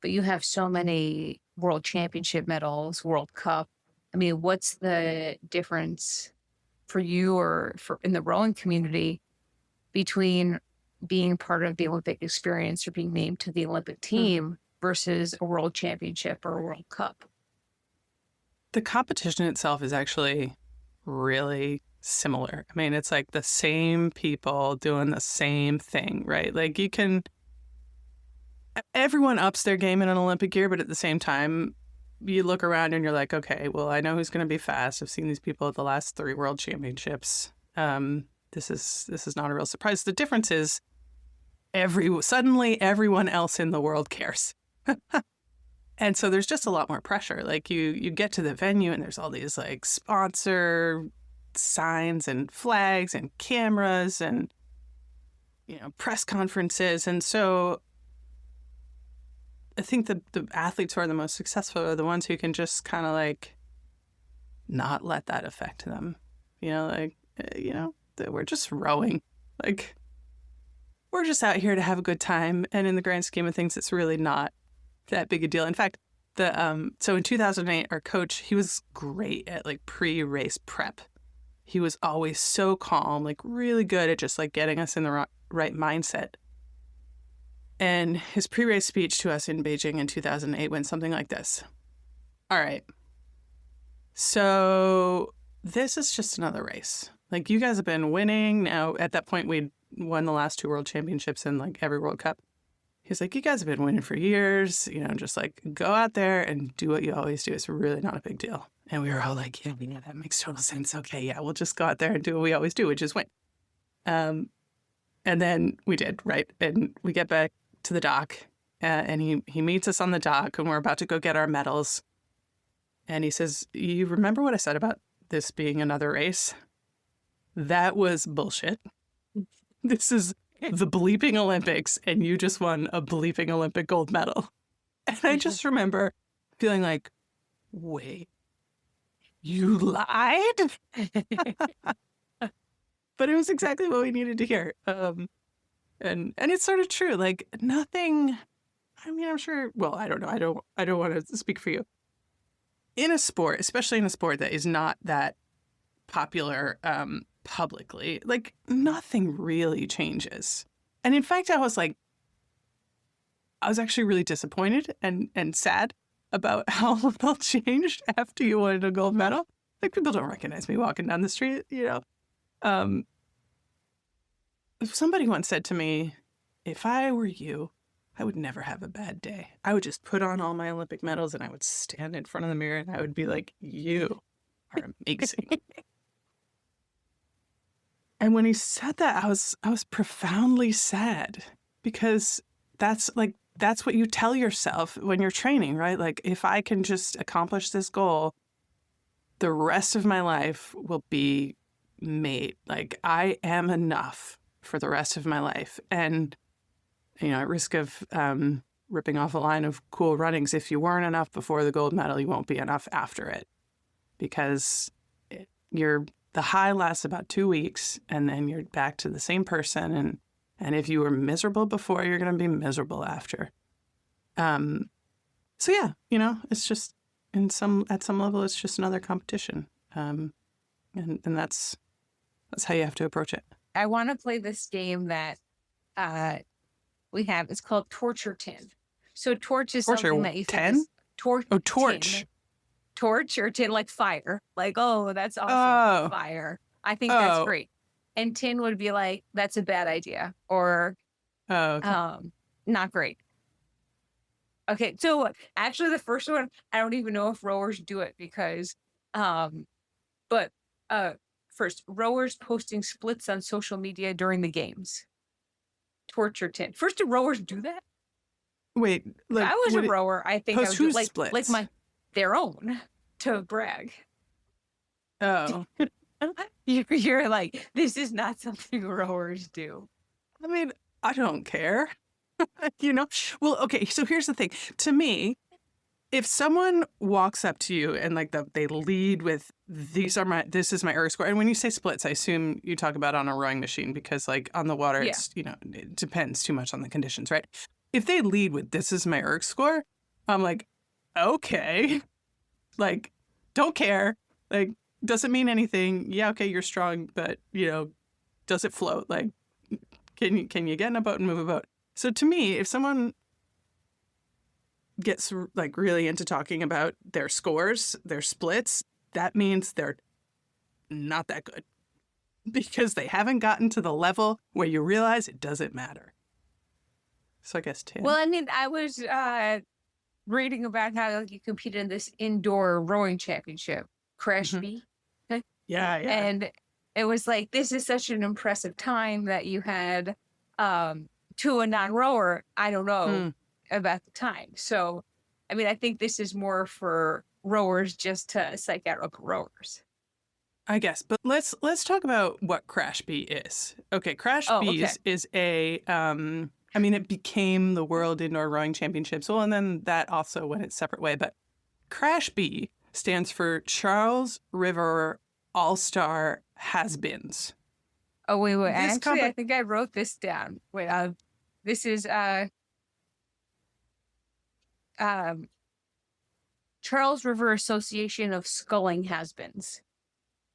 but you have so many world championship medals, World Cup. I mean, what's the difference for you or in the rowing community between being part of the Olympic experience or being named to the Olympic team versus a world championship or a World Cup? The competition itself is actually really similar. I mean, it's like the same people doing the same thing, right? Like, everyone ups their game in an Olympic year, but at the same time, you look around and you're like, okay, well, I know who's going to be fast. I've seen these people at the last 3 world championships. This is not a real surprise. The difference is suddenly everyone else in the world cares. And so there's just a lot more pressure. Like, you get to the venue and there's all these like sponsor signs and flags and cameras and, press conferences. And so I think the athletes who are the most successful are the ones who can just kind of like not let that affect them. We're just rowing. Like, we're just out here to have a good time. And in the grand scheme of things, it's really not that big a deal. In fact, so in 2008, our coach, he was great at like pre-race prep. He was always so calm, like really good at just like getting us in the right mindset. And his pre-race speech to us in Beijing in 2008 went something like this. All right. So this is just another race. Like, you guys have been winning. Now, at that point, we'd won the last 2 world championships and like every World Cup. He's like, you guys have been winning for years, just like go out there and do what you always do. It's really not a big deal. And we were all like, yeah, that makes total sense. Okay, yeah, we'll just go out there and do what we always do, which is win. And then we did, right? And we get back to the dock and he meets us on the dock and we're about to go get our medals. And he says, you remember what I said about this being another race? That was bullshit. This is the bleeping Olympics and you just won a bleeping Olympic gold medal. And I just remember feeling like, wait, you lied? But it was exactly what we needed to hear. And it's sort of true. Like, nothing, I mean, I'm sure, well, I don't know. I don't want to speak for you. in a sport, especially in a sport that is not that popular publicly, like nothing really changes. And in fact, I was actually really disappointed and sad about how little changed after you won a gold medal. Like, people don't recognize me walking down the street, you know. Somebody once said to me, if I were you, I would never have a bad day. I would just put on all my Olympic medals and I would stand in front of the mirror and I would be like, you are amazing. And when he said that, I was profoundly sad, because that's what you tell yourself when you're training, right? Like, if I can just accomplish this goal, the rest of my life will be made. Like, I am enough for the rest of my life. And, you know, at risk of ripping off a line of Cool Runnings, if you weren't enough before the gold medal, you won't be enough after it, because the high lasts about 2 weeks and then you're back to the same person. And if you were miserable before, you're going to be miserable after. So yeah, you know, it's just at some level, it's just another competition. And that's how you have to approach it. I want to play this game that we have. It's called Torture Tin. So torch is something that you think is torch. Oh, torch. Tin. Torch or tin, like fire. Like, oh, that's awesome. Fire. I think that's great. And tin would be like, that's a bad idea, or not great. Okay, so actually the first one, I don't even know if rowers do it, because first, rowers posting splits on social media during the games. Torture tin. First, do rowers do that? Wait, if I was a rower, I think I would do splits? Their own, to brag. Oh. You're like, this is not something rowers do. I mean, I don't care. You know? Well, okay, so here's the thing. To me, if someone walks up to you and they lead with, this is my erg score. And when you say splits, I assume you talk about on a rowing machine, because like on the water, it's, you know, it depends too much on the conditions, right? If they lead with, this is my erg score, I'm like, okay, like, don't care. Like, doesn't mean anything. Yeah, okay, you're strong, but, you know, does it float? Like, can you get in a boat and move a boat? So to me, if someone gets like really into talking about their scores, their splits, that means they're not that good, because they haven't gotten to the level where you realize it doesn't matter. So I guess tin. Well, I mean, I was reading about how you competed in this indoor rowing championship, Crash B. Yeah. And it was like, this is such an impressive time that you had to a non-rower. I don't know about the time. So, I mean, I think this is more for rowers, just to psych out other rowers, I guess. But let's talk about what Crash B is. Okay, Crash B is a I mean, it became the World Indoor Rowing Championships. Well, and then that also went its separate way. But Crash B stands for Charles River All-Star Has-Beens. Oh, wait. Actually, I think I wrote this down. Wait, this is Charles River Association of Sculling Has-Beens.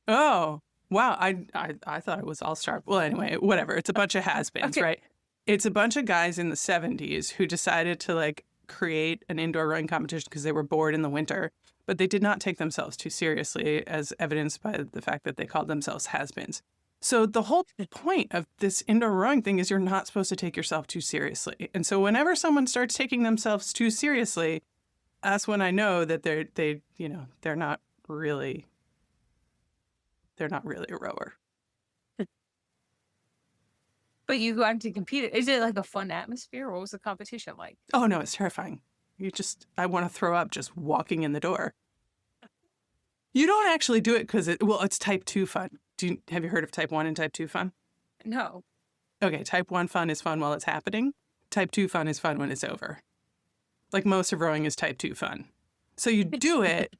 Oh, wow. I thought it was All-Star. Well, anyway, whatever. It's a bunch of has-beens, right? It's a bunch of guys in the 70s who decided to like create an indoor rowing competition because they were bored in the winter, but they did not take themselves too seriously, as evidenced by the fact that they called themselves has-beens. So the whole point of this indoor rowing thing is you're not supposed to take yourself too seriously. And so whenever someone starts taking themselves too seriously, that's when I know that they're not really a rower. But you go out to compete. Is it like a fun atmosphere? What was the competition like? Oh no, it's terrifying. I want to throw up just walking in the door. You don't actually do it because it's type 2 fun. Have you heard of type 1 and type 2 fun? No. Okay, type 1 fun is fun while it's happening. Type 2 fun is fun when it's over. Like most of rowing is type 2 fun. So you do it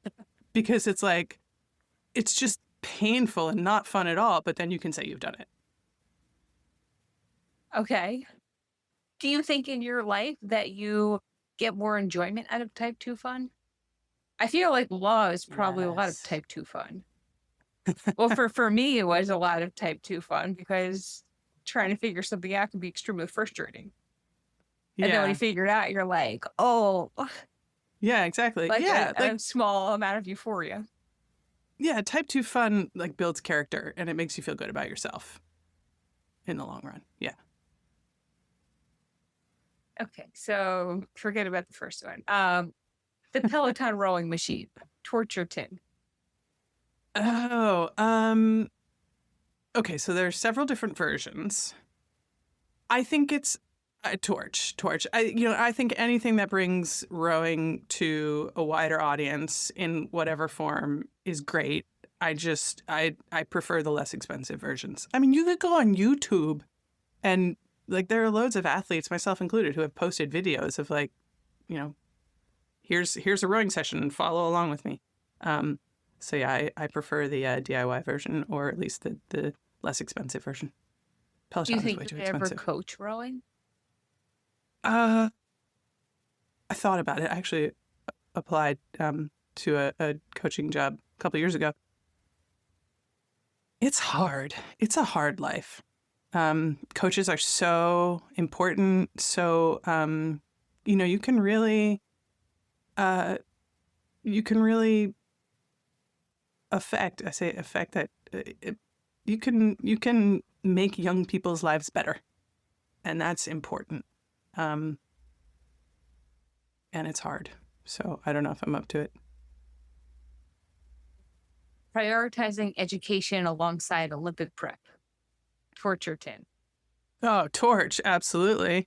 because it's like, it's just painful and not fun at all, but then you can say you've done it. Okay. Do you think in your life that you get more enjoyment out of type 2 fun? I feel like law is probably a lot of Yes. type 2 fun. Well, for me, it was a lot of type 2 fun because trying to figure something out can be extremely frustrating. And then when Yeah. you figure it out, you're like, oh, Yeah, exactly. like Yeah, a small amount of euphoria. yeah, type 2 fun like builds character and it makes you feel good about yourself in the long run. Yeah. Okay, so forget about the first one. The Peloton rowing machine, torture tin. Oh, okay, so there's several different versions. I think it's a torch. I think anything that brings rowing to a wider audience in whatever form is great. I prefer the less expensive versions. I mean, you could go on YouTube and like there are loads of athletes, myself included, who have posted videos of like, you know, here's a rowing session and follow along with me. So yeah, I prefer the DIY version or at least the less expensive version. Do you Peloton is think way you too could ever expensive. coach rowing? I thought about it. I actually applied to a coaching job a couple years ago. It's hard. It's a hard life. Coaches are so important. So you can really you can really affect. I say affect that. You can make young people's lives better, and that's important. And it's hard. So I don't know if I'm up to it. Prioritizing education alongside Olympic prep. Torture tin. Oh, torch, absolutely.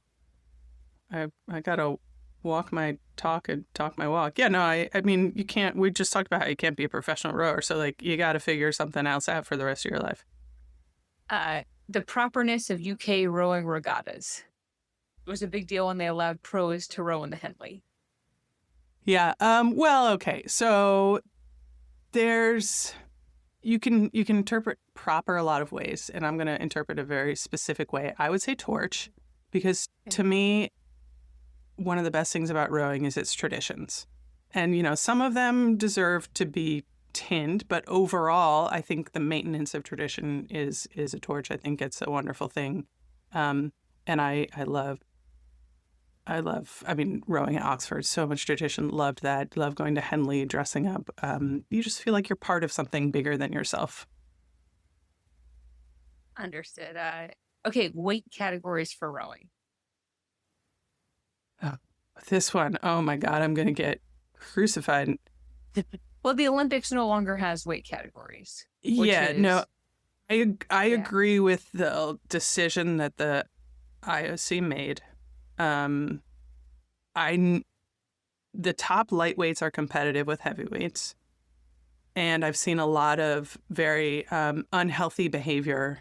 I gotta walk my talk and talk my walk. Yeah, no, I mean you can't. We just talked about how you can't be a professional rower, so like you got to figure something else out for the rest of your life. The properness of UK rowing regattas. It was a big deal when they allowed pros to row in the Henley. Yeah. Well, okay. So there's you can interpret proper a lot of ways, and I'm gonna interpret a very specific way. I would say torch, because to me, one of the best things about rowing is its traditions. And, some of them deserve to be tinned, but overall, I think the maintenance of tradition is a torch. I think it's a wonderful thing. And I mean, rowing at Oxford, so much tradition. Loved that. Love going to Henley, dressing up. You just feel like you're part of something bigger than yourself. Understood. Okay, weight categories for rowing. Oh, this one, oh my God, I'm going to get crucified. Well, the Olympics no longer has weight categories. No, I Yeah. agree with the decision that the IOC made. The top lightweights are competitive with heavyweights, and I've seen a lot of very unhealthy behavior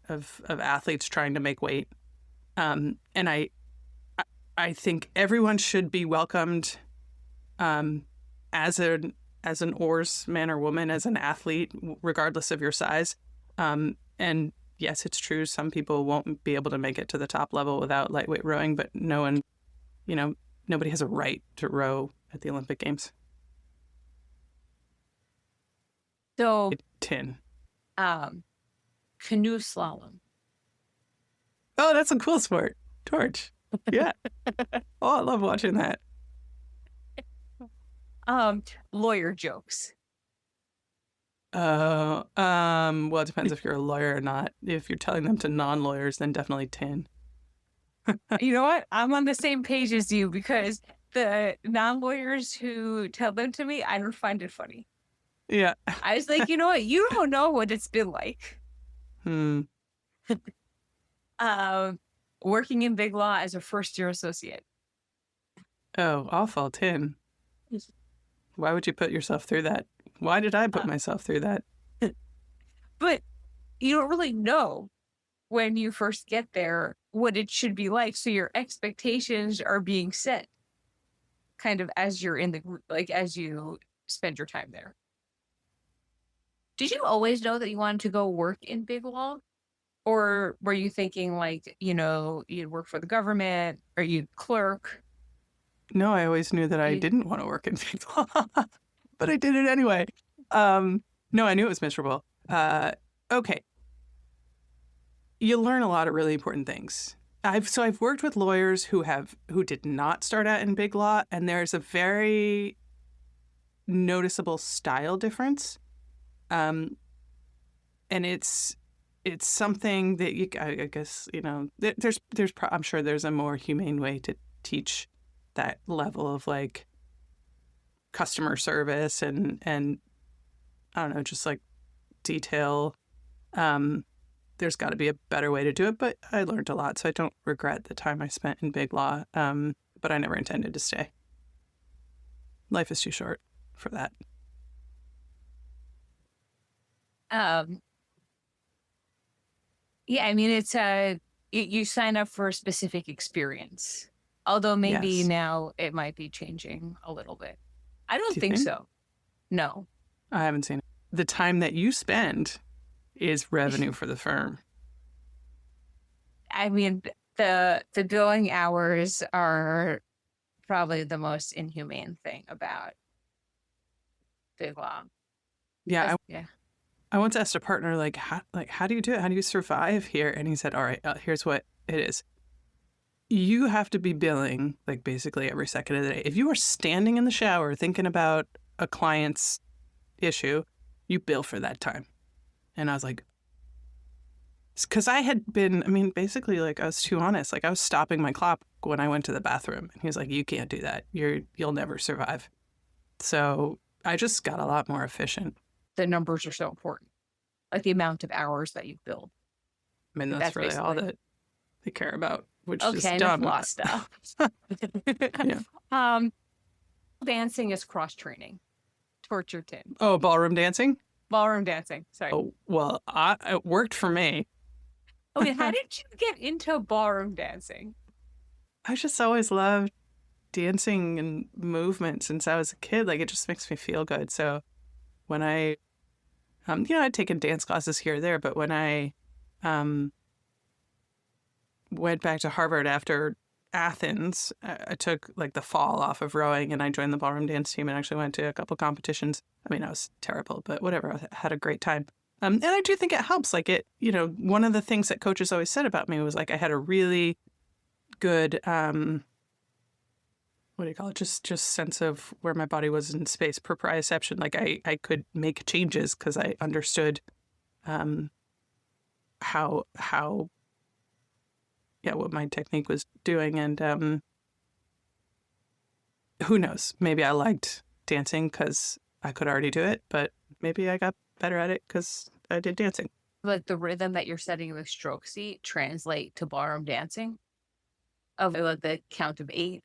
of athletes trying to make weight. And I think everyone should be welcomed as an oarsman or woman, as an athlete, regardless of your size. And yes, it's true, some people won't be able to make it to the top level without lightweight rowing, but nobody has a right to row at the Olympic Games. So, Tin. canoe slalom. Oh, that's a cool sport. Torch. Yeah. Oh, I love watching that. Lawyer jokes. Well, it depends if you're a lawyer or not. If you're telling them to non-lawyers, then definitely tin. You know what? I'm on the same page as you because the non-lawyers who tell them to me, I don't find it funny. Yeah. I was like, you know what? You don't know what it's been like. Working in big law as a first-year associate. Oh, awful. Tin. Why would you put yourself through that? Why did I put myself through that? But you don't really know when you first get there what it should be like. So your expectations are being set kind of as you're in the group, like as you spend your time there. Did you always know that you wanted to go work in big law? Or were you thinking like, you'd work for the government or you'd clerk? No, I always knew that I didn't want to work in big law. but I did it anyway. No, I knew it was miserable. Okay. You learn a lot of really important things. I've worked with lawyers who did not start out in big law, and there's a very noticeable style difference. And it's something that I guess, I'm sure there's a more humane way to teach that level of like customer service and I don't know, just like detail. There's got to be a better way to do it, but I learned a lot, so I don't regret the time I spent in big law. But I never intended to stay. Life is too short for that. Yeah, I mean, it's you sign up for a specific experience. Although maybe Yes. now it might be changing a little bit. I don't Do you think think? so. No. I haven't seen it. The time that you spend is revenue for the firm. I mean, the billing hours are probably the most inhumane thing about big law. Yeah, Yeah. I once asked a partner, how do you do it? How do you survive here? And he said, all right, here's what it is. You have to be billing like basically every second of the day. If you are standing in the shower thinking about a client's issue, you bill for that time. And I was like, because I had been, basically like I was too honest. Like I was stopping my clock when I went to the bathroom. And he was like, you can't do that. You'll never survive. So I just got a lot more efficient. The numbers are so important, like the amount of hours that you build. That's really all that they care about, which is Okay, dumb. enough law stuff. Yeah. Dancing is cross training. Torture Tim. Oh, ballroom dancing? Ballroom dancing. Sorry. Oh, well, it worked for me. Okay, how did you get into ballroom dancing? I just always loved dancing and movement since I was a kid. Like, it just makes me feel good. So when I, I'd taken dance classes here or there, but when I went back to Harvard after Athens, I took like the fall off of rowing and I joined the ballroom dance team and actually went to a couple competitions. I was terrible, but whatever. I had a great time. And I do think it helps. Like one of the things that coaches always said about me was like I had a really good, what do you call it? Just sense of where my body was in space, proprioception. Like I could make changes because I understood how what my technique was doing. And who knows? Maybe I liked dancing because I could already do it, but maybe I got better at it because I did dancing. Like the rhythm that you're setting in the stroke seat translate to ballroom dancing? Of like the count of 8?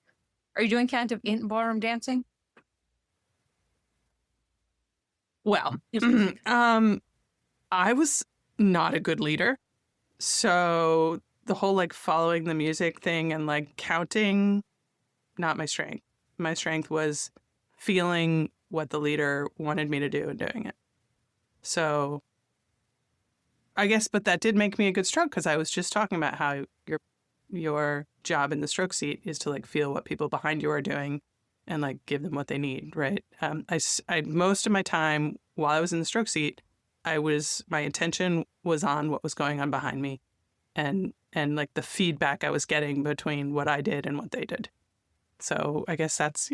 Are you doing count of 8 in ballroom dancing? Well, I was not a good leader. So the whole like following the music thing and like counting, not my strength. My strength was feeling what the leader wanted me to do and doing it. So I guess, but that did make me a good stroke because I was just talking about how your job in the stroke seat is to like feel what people behind you are doing and like give them what they need, right? I most of my time while I was in the stroke seat, my intention was on what was going on behind me and like the feedback I was getting between what I did and what they did. So I guess that's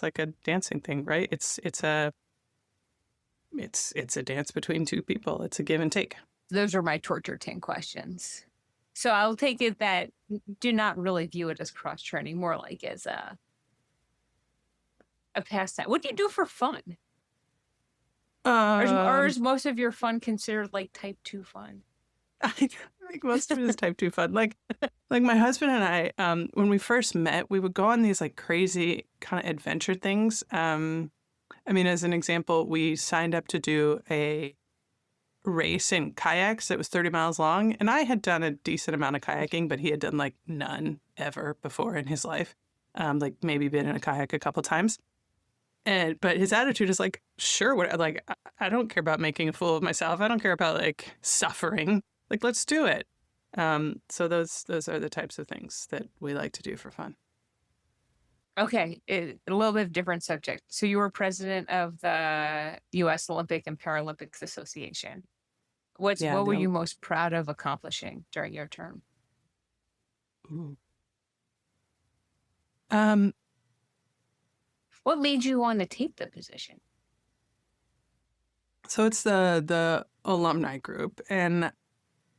like a dancing thing, right? It's a dance between two people. It's a give and take. Those are my torture 10 questions. So I'll take it that do not really view it as cross training, more like as a pastime. What do you do for fun? Or is most of your fun considered like type 2 fun? I think most of it is type 2 fun. Like my husband and I, when we first met, we would go on these like crazy kind of adventure things. As an example, we signed up to do a race in kayaks that was 30 miles long. And I had done a decent amount of kayaking, but he had done like none ever before in his life. Like maybe been in a kayak a couple times. But his attitude is like, sure, I don't care about making a fool of myself. I don't care about like suffering. Like, let's do it. So those are the types of things that we like to do for fun. Okay, a little bit of different subject. So you were president of the U.S. Olympic and Paralympics Association. Yeah. What were you most proud of accomplishing during your term? Ooh. Um, What made you want to take the position? so it's the alumni group, and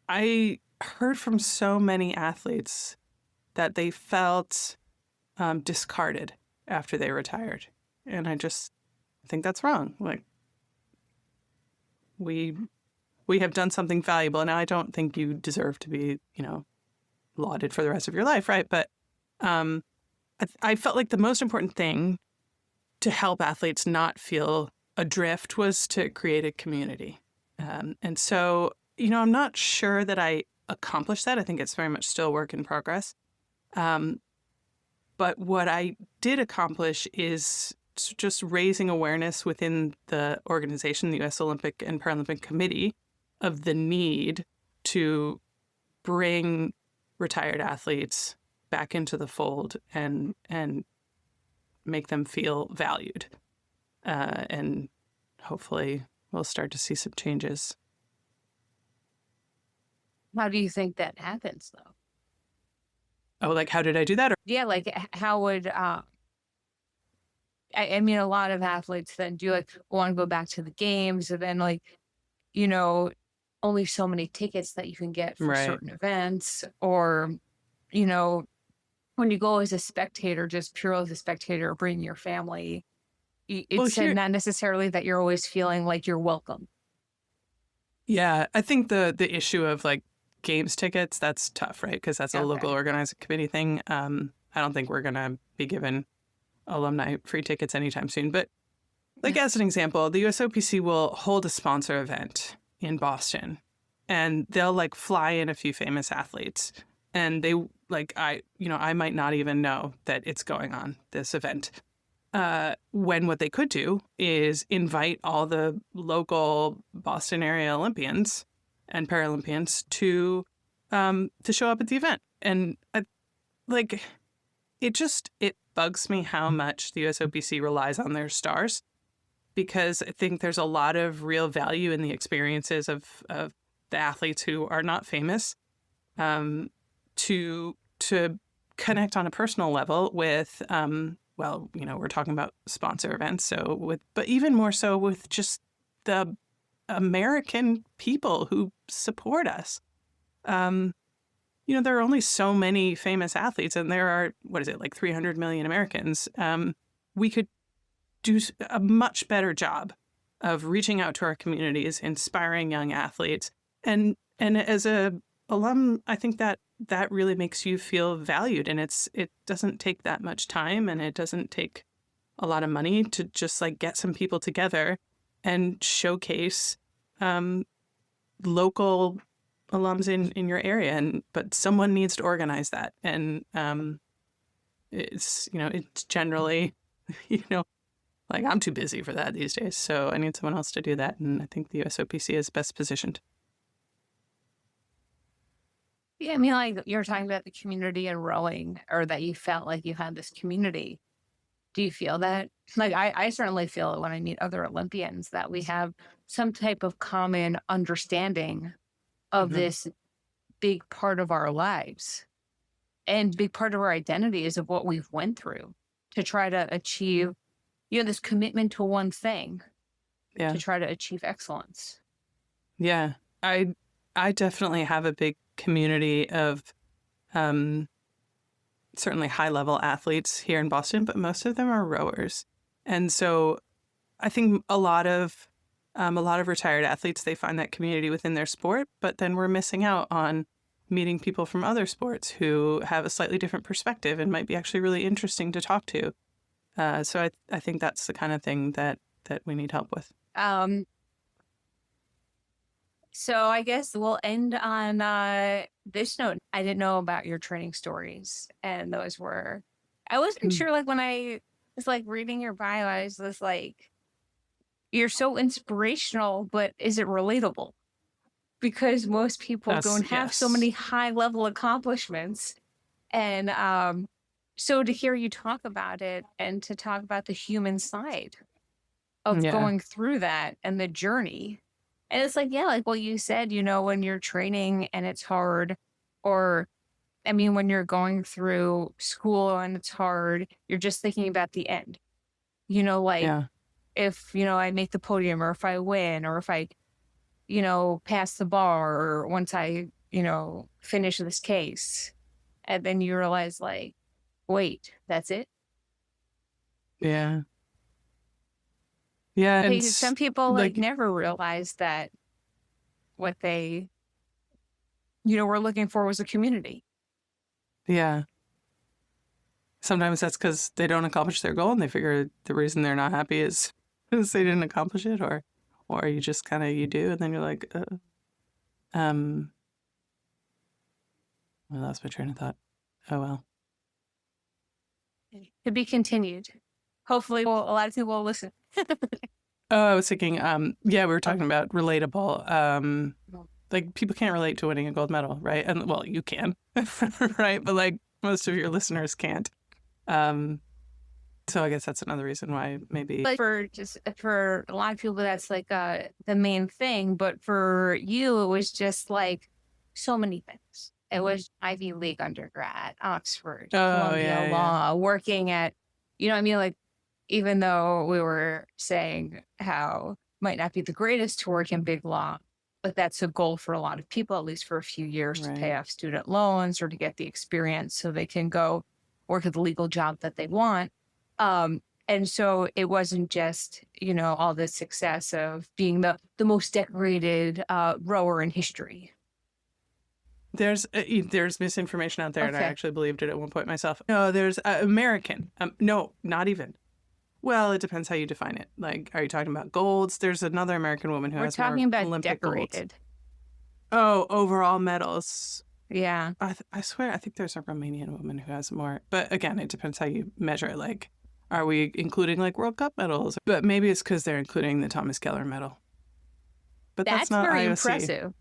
I heard from so many athletes that they felt discarded after they retired, and I think that's wrong. Like we we have done something valuable. Now I don't think you deserve to be lauded for the rest of your life, right? But um, I felt like the most important thing to help athletes not feel adrift was to create a community. And so, I'm not sure that I accomplished that. I think it's very much still a work in progress. Um, but what I did accomplish is just raising awareness within the organization, the U.S. Olympic and Paralympic Committee, of the need to bring retired athletes back into the fold and make them feel valued. And hopefully we'll start to see some changes. How do you think that happens, though? Oh, like how did I do that? Yeah, like how would I mean, a lot of athletes then do like want to go back to the games, and then like you know, only so many tickets that you can get for Right. certain events, or you know, when you go as a spectator, just purely as a spectator, bring your family. It's not necessarily that you're always feeling like you're welcome. Yeah, I think the issue of like games tickets, that's tough, right? Because that's a local organizing committee thing. I don't think we're gonna be given alumni free tickets anytime soon. But like as an example, the USOPC will hold a sponsor event in Boston, and they'll like fly in a few famous athletes, and they like I might not even know that it's going on, this event. When what they could do is invite all the local Boston area Olympians and Paralympians to show up at the event, and it bugs me how much the USOPC relies on their stars, because I think there's a lot of real value in the experiences of the athletes who are not famous, to connect on a personal level with. We're talking about sponsor events, but even more so with just the American people who support us. There are only so many famous athletes, and there are, like 300 million Americans. We could do a much better job of reaching out to our communities, inspiring young athletes. And as a alum, I think that really makes you feel valued, and it doesn't take that much time, and it doesn't take a lot of money to just like get some people together and showcase local alums in your area. But someone needs to organize that, and it's generally like I'm too busy for that these days, so I need someone else to do that, and I think the USOPC is best positioned. Yeah, I mean, like you're talking about the community and rowing, or that you felt like you had this community. Do you feel that? Like, I certainly feel it when I meet other Olympians, that we have some type of common understanding of this big part of our lives, and big part of our identity is of what we've went through to try to achieve, this commitment to one thing, to try to achieve excellence. Yeah, I definitely have a big community of certainly high-level athletes here in Boston, but most of them are rowers. And so I think a lot of retired athletes, they find that community within their sport, but then we're missing out on meeting people from other sports who have a slightly different perspective and might be actually really interesting to talk to. So I think that's the kind of thing that we need help with. So I guess we'll end on this note. I didn't know about your training stories, and I wasn't sure, like when I was like reading your bio, I was just like, you're so inspirational, but is it relatable? Because most people don't have so many high level accomplishments. And So to hear you talk about it and to talk about the human side of Yeah. going through that and the journey. And it's like, yeah, like what you said, when you're training and it's hard, or I mean, when you're going through school and it's hard, you're just thinking about the end. Like Yeah. if, I make the podium, or if I win, or if I, pass the bar, or once I, finish this case. And then you realize, like, wait, that's it? Yeah. Yeah. And Some people like, never realize that what they, were looking for was a community. yeah. Sometimes that's because they don't accomplish their goal and they figure the reason they're not happy is because they didn't accomplish it, or you just kind of, you do, and then you're like, I lost my train of thought. Oh, well. To be continued. Hopefully, a lot of people will listen. Oh, I was thinking, yeah, we were talking about relatable. Like, people can't relate to winning a gold medal, right? And, well, you can, right? But, like, most of your listeners can't. So I guess that's another reason why maybe. But for a lot of people, that's like the main thing. But for you, it was just like so many things. It was Ivy League undergrad, Oxford, Columbia Law, working at, like, even though we were saying how it might not be the greatest to work in big law, but that's a goal for a lot of people, at least for a few years, to pay off student loans or to get the experience so they can go work at the legal job that they want. And so it wasn't just, all the success of being the most decorated rower in history. There's misinformation out there, and I actually believed it at one point myself. No, there's American. No, not even. Well, it depends how you define it. Like, are you talking about golds? There's another American woman who has more Olympic golds. We're talking about decorated. Oh, overall medals. Yeah. I swear, I think there's a Romanian woman who has more. But again, it depends how you measure it. Like, are we including like World Cup medals? But maybe it's because they're including the Thomas Keller medal. But that's not very IOC. Impressive.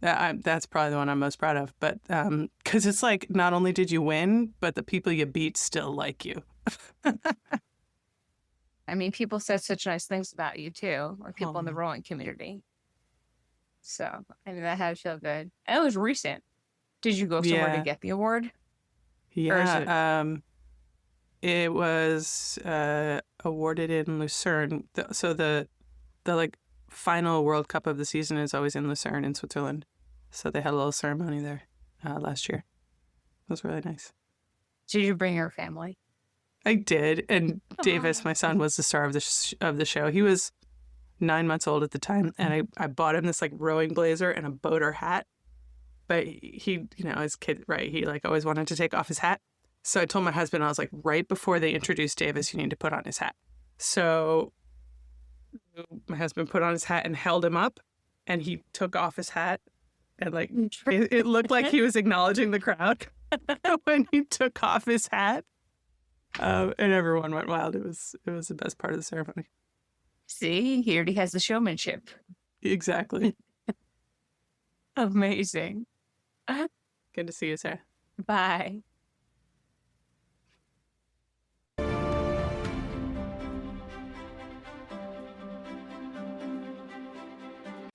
That's probably the one I'm most proud of. But because it's like, not only did you win, but the people you beat still like you. I mean, people said such nice things about you too, or people in the rowing community. So, I mean, that had to feel good. And it was recent. Did you go somewhere to get the award? Yeah. It was awarded in Lucerne. So the like final World Cup of the season is always in Lucerne in Switzerland. So they had a little ceremony there last year. It was really nice. Did you bring your family? I did, and Davies, my son, was the star of the show. He was 9 months old at the time, and I bought him this like rowing blazer and a boater hat. But he, as a kid, right? He like always wanted to take off his hat. So I told my husband, I was like, right before they introduced Davies, you need to put on his hat. So my husband put on his hat and held him up, and he took off his hat, and like it looked like he was acknowledging the crowd when he took off his hat. And everyone went wild. It was the best part of the ceremony. See, he already has the showmanship. Exactly. Amazing. Good to see you, Sarah. Bye.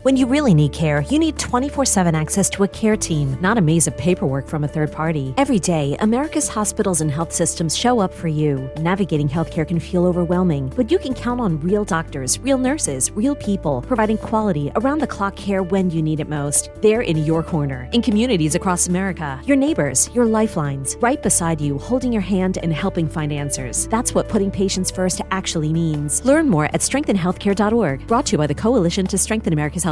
When you really need care, you need 24/7 access to a care team, not a maze of paperwork from a third party. Every day, America's hospitals and health systems show up for you. Navigating healthcare can feel overwhelming, but you can count on real doctors, real nurses, real people, providing quality, around-the-clock care when you need it most. They're in your corner, in communities across America. Your neighbors, your lifelines, right beside you, holding your hand and helping find answers. That's what putting patients first actually means. Learn more at strengthenhealthcare.org, brought to you by the Coalition to Strengthen America's Healthcare.